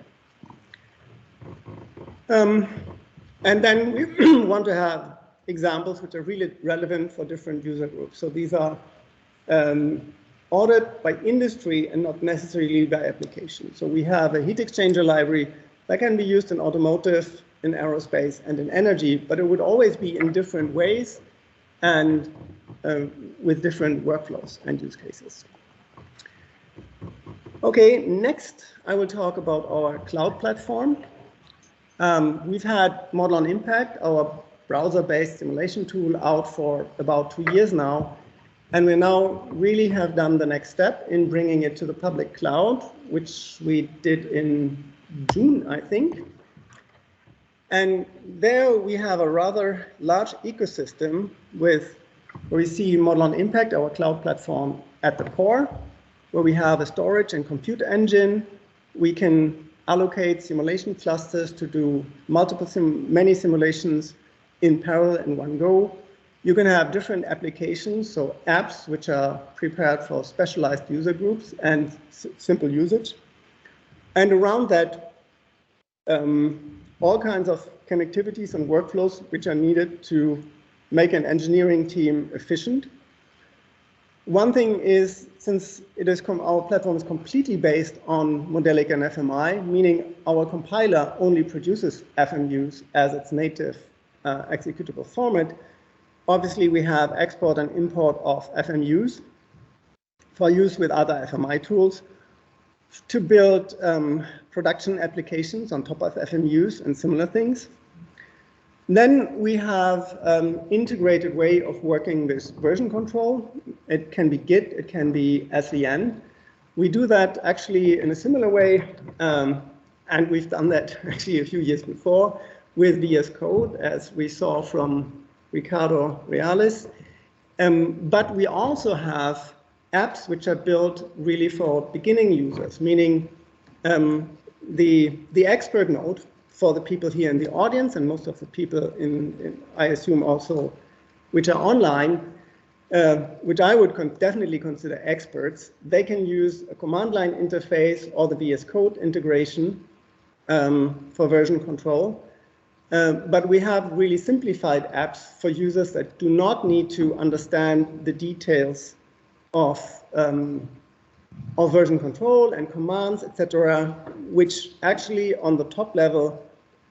And then we want to have examples which are really relevant for different user groups. So these are ordered by industry and not necessarily by application. So we have a heat exchanger library that can be used in automotive, in aerospace, and in energy, but it would always be in different ways and with different workflows and use cases. Okay, next I will talk about our cloud platform. We've had Model on Impact, our browser-based simulation tool, out for about 2 years now, and we now really have done the next step in bringing it to the public cloud, which we did in June, I think. And there we have a rather large ecosystem where we see Model on Impact, our cloud platform, at the core, where we have a storage and compute engine. We can allocate simulation clusters to do many simulations in parallel in one go. You can have different applications, so apps which are prepared for specialized user groups and simple usage. And around that, all kinds of connectivities and workflows which are needed to make an engineering team efficient. One thing is, since our platform is completely based on Modelica and FMI, meaning our compiler only produces FMUs as its native executable format, obviously we have export and import of FMUs for use with other FMI tools to build production applications on top of FMUs and similar things. Then we have integrated way of working with version control. It can be Git, it can be SVN. We do that actually in a similar way, and we've done that actually a few years before with VS Code, as we saw from Ricardo Realis. But we also have apps which are built really for beginning users, meaning the expert node for the people here in the audience and most of the people I assume also, which are online, which I would definitely consider experts, they can use a command line interface or the VS Code integration for version control. But we have really simplified apps for users that do not need to understand the details of version control and commands, etc., which actually on the top level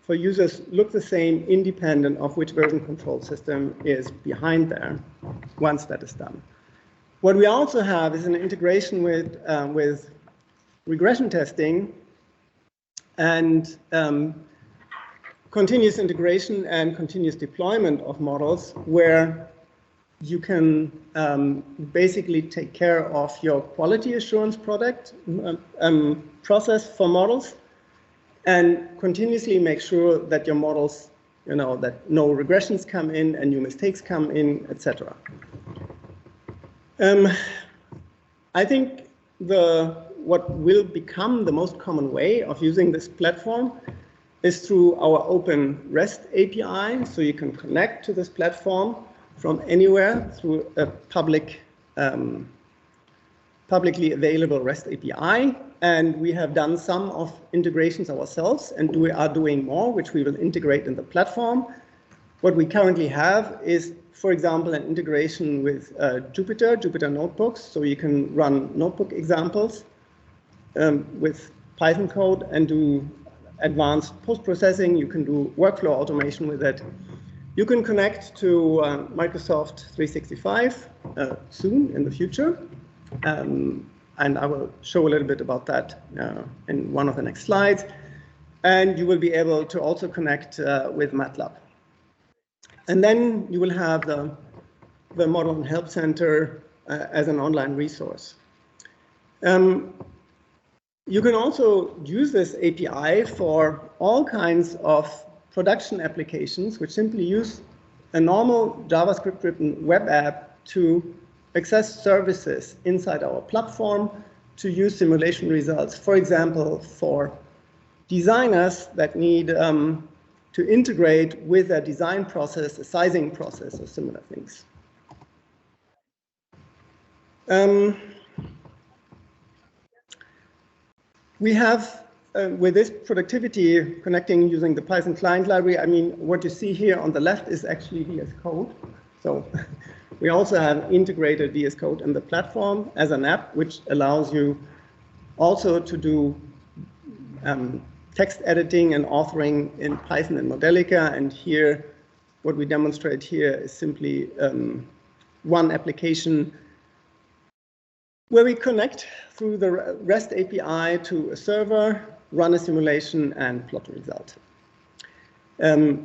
for users look the same independent of which version control system is behind there once that is done. What we also have is an integration with regression testing and continuous integration and continuous deployment of models where you can basically take care of your quality assurance process for models and continuously make sure that your models, that no regressions come in and new mistakes come in, etc. I think what will become the most common way of using this platform is through our open REST API. So you can connect to this platform from anywhere through a publicly available REST API. And we have done some of integrations ourselves and are doing more, which we will integrate in the platform. What we currently have is, for example, an integration with Jupyter Notebooks. So you can run notebook examples with Python code and do advanced post-processing. You can do workflow automation with it. You can connect to Microsoft 365 soon in the future. And I will show a little bit about that in one of the next slides. And you will be able to also connect with MATLAB. And then you will have the Model and Help Center as an online resource. You can also use this API for all kinds of production applications, which simply use a normal JavaScript-written web app to access services inside our platform to use simulation results. For example, for designers that need to integrate with their design process, a sizing process, or similar things. We have, with this productivity connecting using the Python client library, I mean, what you see here on the left is actually VS Code. So we also have integrated VS Code in the platform as an app, which allows you also to do text editing and authoring in Python and Modelica. And here, what we demonstrate here is simply one application where we connect through the REST API to a server, run a simulation, and plot a result.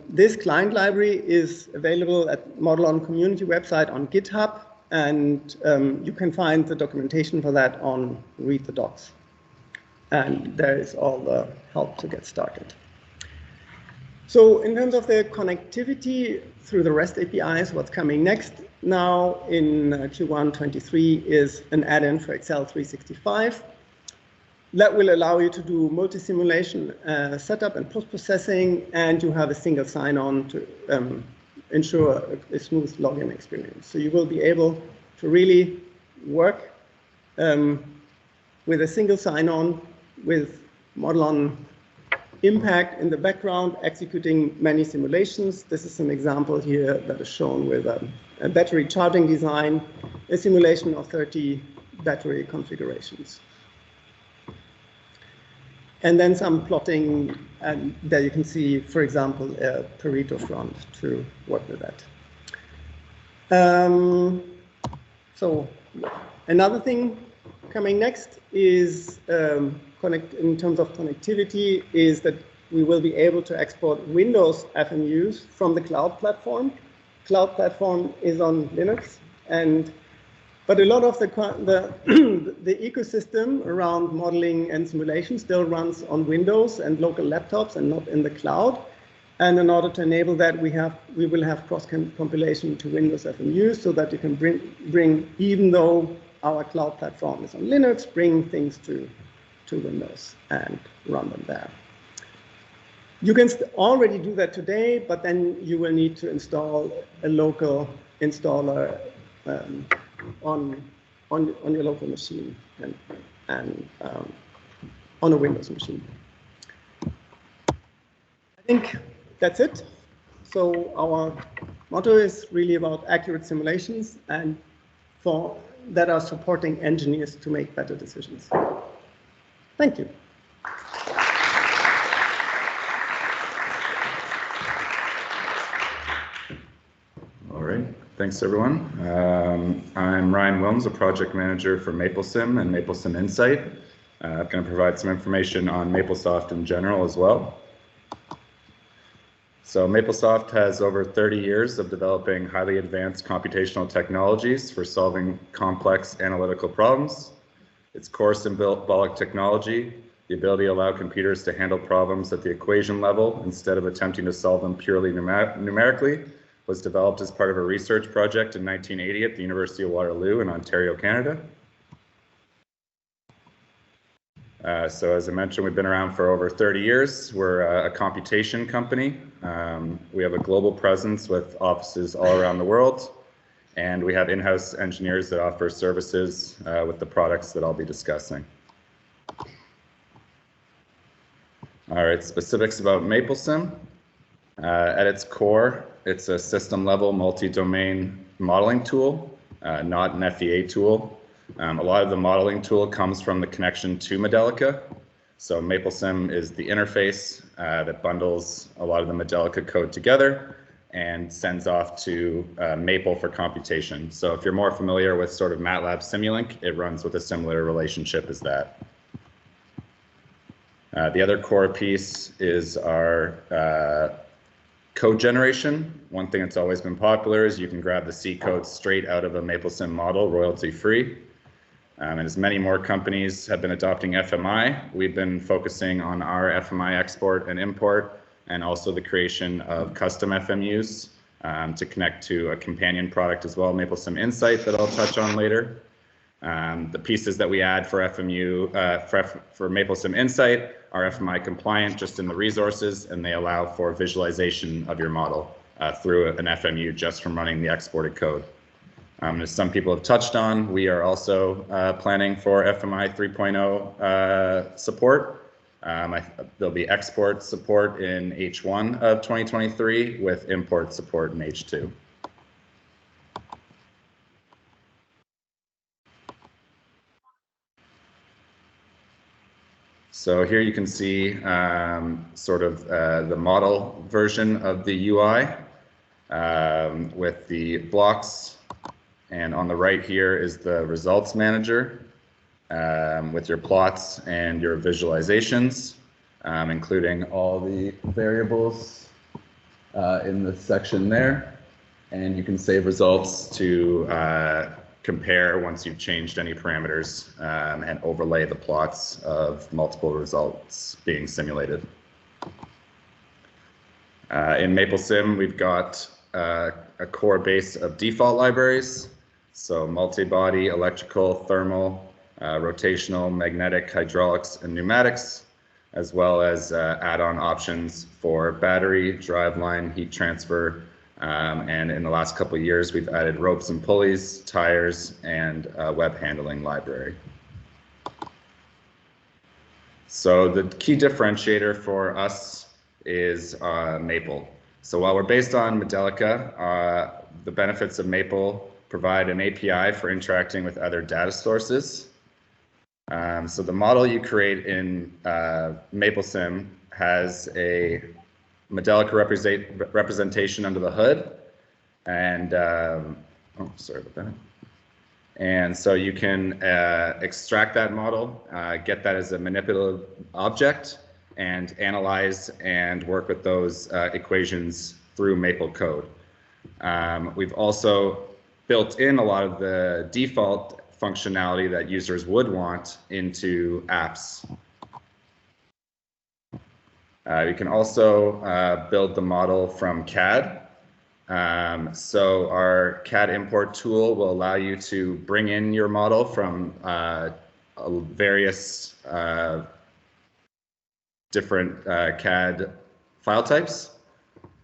This client library is available at Modelon community website on GitHub, and you can find the documentation for that on Read the Docs. And there is all the help to get started. So in terms of the connectivity through the REST APIs, what's coming next now in Q1 23 is an add-in for Excel 365. That will allow you to do multi-simulation setup and post-processing, and you have a single sign-on to ensure a smooth login experience. So you will be able to really work with a single sign-on with Modelon Impact in the background, executing many simulations. This is an example here that is shown with a battery charging design, a simulation of 30 battery configurations. And then some plotting, and there you can see, for example, a Pareto front to work with that. So another thing coming next is in terms of connectivity is that we will be able to export Windows FMUs from the cloud platform. Cloud platform is on Linux, but a lot of the ecosystem around modeling and simulation still runs on Windows and local laptops and not in the cloud. And in order to enable that, we will have cross-compilation to Windows FMUs so that you can bring, even though our cloud platform is on Linux, bring things to Windows and run them there. You can already do that today, but then you will need to install a local installer on your local machine and on a Windows machine. I think that's it. So our motto is really about accurate simulations and that are supporting engineers to make better decisions. Thank you. All right, thanks everyone. I'm Ryan Wilms, a project manager for MapleSim and MapleSim Insight. I'm going to provide some information on MapleSoft in general as well. So MapleSoft has over 30 years of developing highly advanced computational technologies for solving complex analytical problems. Its core symbolic technology, the ability to allow computers to handle problems at the equation level instead of attempting to solve them purely numerically, was developed as part of a research project in 1980 at the University of Waterloo in Ontario, Canada. So as I mentioned, we've been around for over 30 years. We're a computation company. We have a global presence with offices all around the world, and we have in-house engineers that offer services with the products that I'll be discussing. All right, specifics about MapleSim. At its core, it's a system-level multi-domain modeling tool, not an FEA tool. A lot of the modeling tool comes from the connection to Modelica. So MapleSim is the interface that bundles a lot of the Modelica code together and sends off to Maple for computation. So if you're more familiar with sort of MATLAB Simulink, it runs with a similar relationship as that. The other core piece is our code generation. One thing that's always been popular is you can grab the C code straight out of a MapleSim model, royalty-free. And as many more companies have been adopting FMI, we've been focusing on our FMI export and import, and also the creation of custom FMUs to connect to a companion product as well, MapleSim Insight, that I'll touch on later. The pieces that we add for FMU, for MapleSim Insight are FMI compliant just in the resources, and they allow for visualization of your model through an FMU just from running the exported code. As some people have touched on, we are also planning for FMI 3.0 support. There'll be export support in H1 of 2023 with import support in H2. So here you can see sort of the model version of the UI with the blocks. And on the right here is the results manager with your plots and your visualizations, including all the variables in the section there. And you can save results to compare once you've changed any parameters and overlay the plots of multiple results being simulated. In MapleSim, we've got a core base of default libraries. So multi-body, electrical, thermal, rotational, magnetic, hydraulics, and pneumatics, as well as add-on options for battery, driveline, heat transfer, and in the last couple of years, we've added ropes and pulleys, tires, and web handling library. So the key differentiator for us is Maple. So while we're based on Modelica, the benefits of Maple provide an API for interacting with other data sources. So the model you create in MapleSim has a Modelica representation under the hood, and oh, sorry about that. And so you can extract that model, get that as a manipulative object, and analyze and work with those equations through Maple code. We've also built in a lot of the default functionality that users would want into apps. You can also build the model from CAD. So our CAD import tool will allow you to bring in your model from various different CAD file types.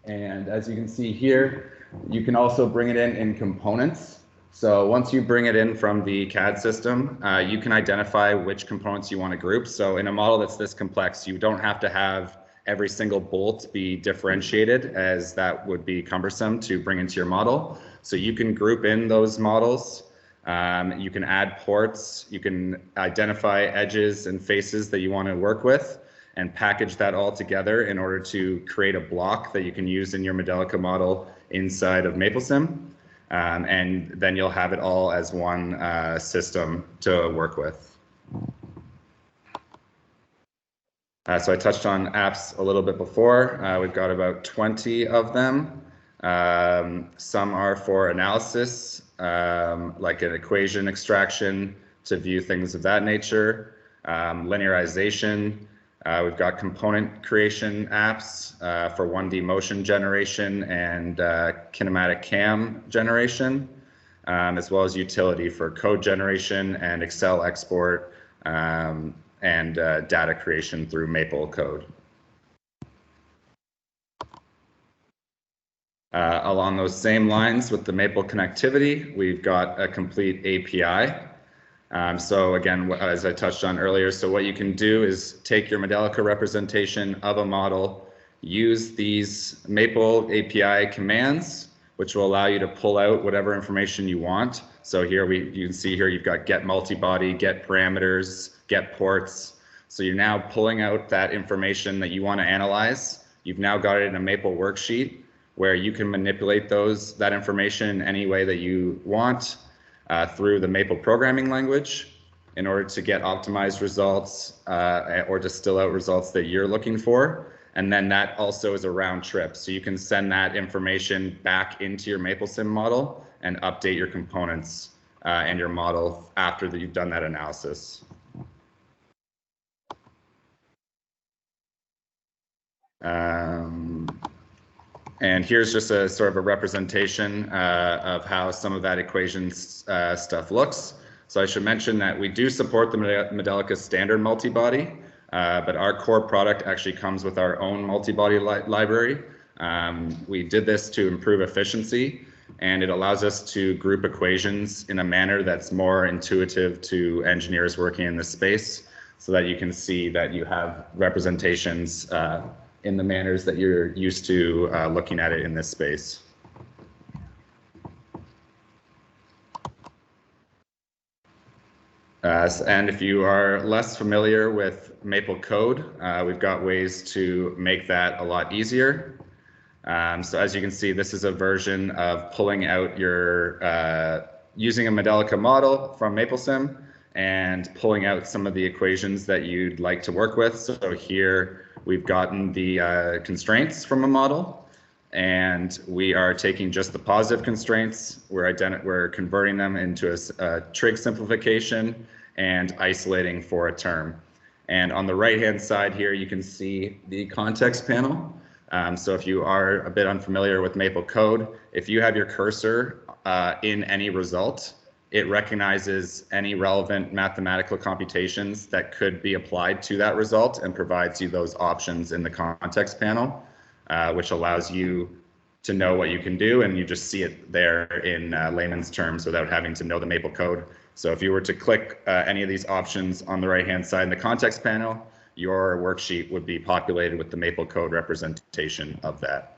And as you can see here, you can also bring it in components. So once you bring it in from the CAD system, you can identify which components you want to group. So in a model that's this complex, you don't have to have every single bolt be differentiated, as that would be cumbersome to bring into your model. So you can group in those models. You can add ports. You can identify edges and faces that you want to work with and package that all together in order to create a block that you can use in your Modelica model inside of MapleSim. And then you'll have it all as one system to work with. So I touched on apps a little bit before. We've got about 20 of them. Some are for analysis, like an equation extraction to view things of that nature, linearization. We've got component creation apps for 1D motion generation and kinematic cam generation, as well as utility for code generation and Excel export and data creation through Maple code. Along those same lines with the Maple connectivity, we've got a complete API. So again, as I touched on earlier, so what you can do is take your Modelica representation of a model, use these Maple API commands, which will allow you to pull out whatever information you want. So here you can see here you've got get multibody, get parameters, get ports. So you're now pulling out that information that you want to analyze. You've now got it in a Maple worksheet where you can manipulate that information in any way that you want through the Maple programming language in order to get optimized results or distill out results that you're looking for. And then that also is a round trip. So you can send that information back into your MapleSim model and update your components and your model after you've done that analysis. And here's just a sort of a representation of how some of that equations stuff looks. So I should mention that we do support the Modelica standard multibody, but our core product actually comes with our own multibody library. We did this to improve efficiency, and it allows us to group equations in a manner that's more intuitive to engineers working in this space, so that you can see that you have representations in the manners that you're used to looking at it in this space. And if you are less familiar with Maple code, we've got ways to make that a lot easier. So as you can see, this is a version of pulling out your, using a Modelica model from MapleSim and pulling out some of the equations that you'd like to work with. So here we've gotten the constraints from a model, and we are taking just the positive constraints. We're converting them into a trig simplification and isolating for a term. And on the right-hand side here, you can see the context panel. So if you are a bit unfamiliar with Maple code, if you have your cursor in any result, it recognizes any relevant mathematical computations that could be applied to that result and provides you those options in the context panel, which allows you to know what you can do, and you just see it there in layman's terms without having to know the Maple code. So if you were to click any of these options on the right-hand side in the context panel, your worksheet would be populated with the Maple code representation of that.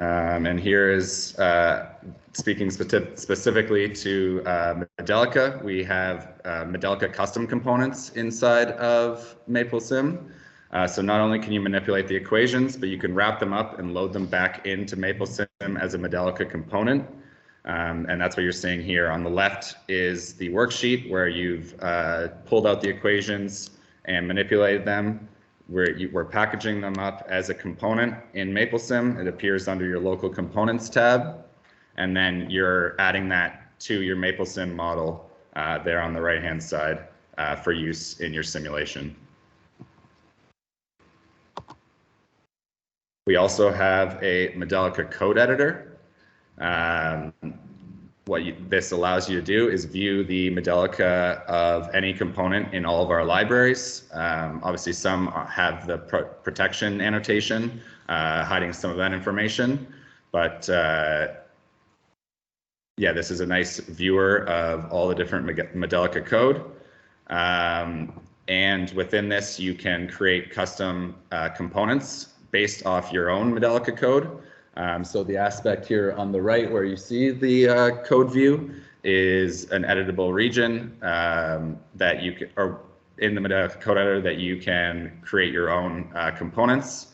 And here is speaking specifically to Modelica. We have Modelica custom components inside of MapleSim. So not only can you manipulate the equations, but you can wrap them up and load them back into MapleSim as a Modelica component. And that's what you're seeing here. On the left is the worksheet where you've pulled out the equations and manipulated them. We're packaging them up as a component in MapleSim. It appears under your local components tab, and then you're adding that to your MapleSim model there on the right-hand side for use in your simulation. We also have a Modelica code editor. What this allows you to do is view the Modelica of any component in all of our libraries. Obviously, some have the protection annotation, hiding some of that information. But yeah, this is a nice viewer of all the different Modelica code. And within this, you can create custom components based off your own Modelica code. So the aspect here on the right where you see the code view is an editable region that you can, or in the Modelica code editor, that you can create your own components.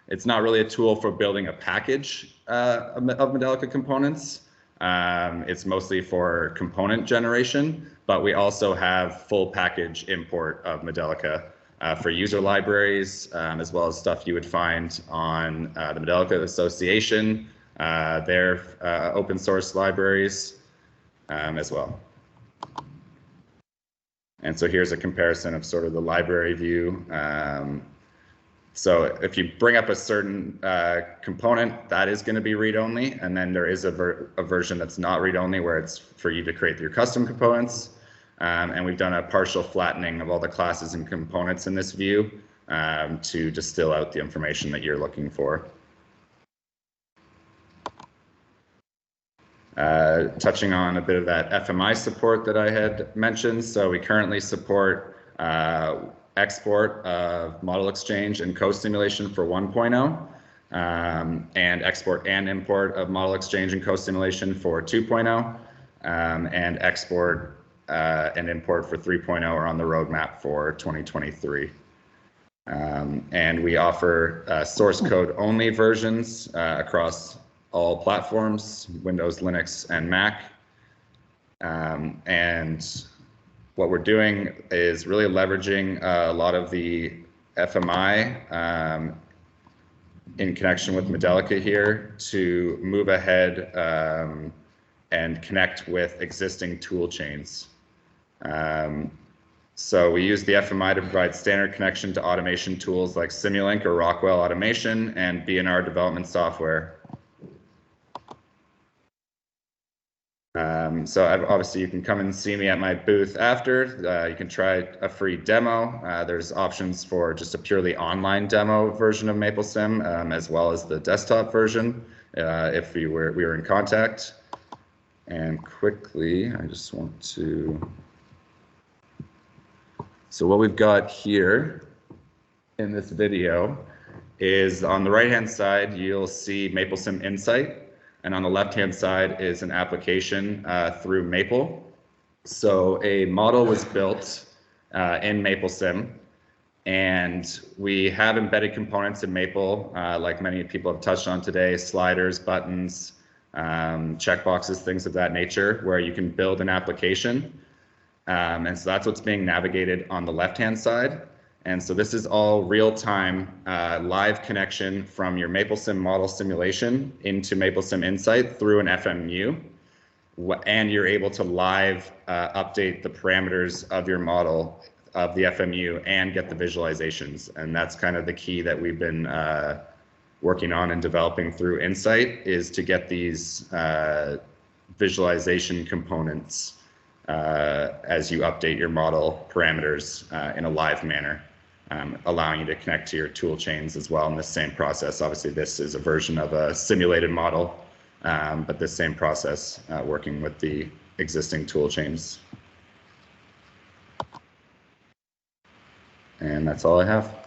It's not really a tool for building a package of Modelica components. It's mostly for component generation, but we also have full package import of Modelica for user libraries, as well as stuff you would find on the Modelica Association, their open source libraries as well. And so here's a comparison of sort of the library view. So if you bring up a certain component, that is going to be read-only, and then there is a version that's not read-only where it's for you to create your custom components. And we've done a partial flattening of all the classes and components in this view to distill out the information that you're looking for. Touching on a bit of that FMI support that I had mentioned. So we currently support export of model exchange and co-simulation for 1.0, and export and import of model exchange and co-simulation for 2.0, and export and import for 3.0 are on the roadmap for 2023. And we offer source code only versions across all platforms, Windows, Linux, and Mac. And what we're doing is really leveraging a lot of the FMI in connection with Modelica here to move ahead and connect with existing tool chains. So we use the FMI to provide standard connection to automation tools like Simulink or Rockwell Automation and B&R development software. So obviously you can come and see me at my booth after. You can try a free demo. There's options for just a purely online demo version of MapleSim, as well as the desktop version if we were in contact. And quickly, I just want to... So what we've got here in this video is on the right-hand side, you'll see MapleSim Insight. And on the left-hand side is an application through Maple. So a model was built in MapleSim, and we have embedded components in Maple, like many people have touched on today, sliders, buttons, checkboxes, things of that nature, where you can build an application. And so that's what's being navigated on the left-hand side. And so this is all real-time live connection from your MapleSim model simulation into MapleSim Insight through an FMU. And you're able to live update the parameters of your model of the FMU and get the visualizations. And that's kind of the key that we've been working on and developing through Insight, is to get these visualization components as you update your model parameters in a live manner. Allowing you to connect to your tool chains as well in the same process. Obviously, this is a version of a simulated model, but this same process working with the existing tool chains. And that's all I have.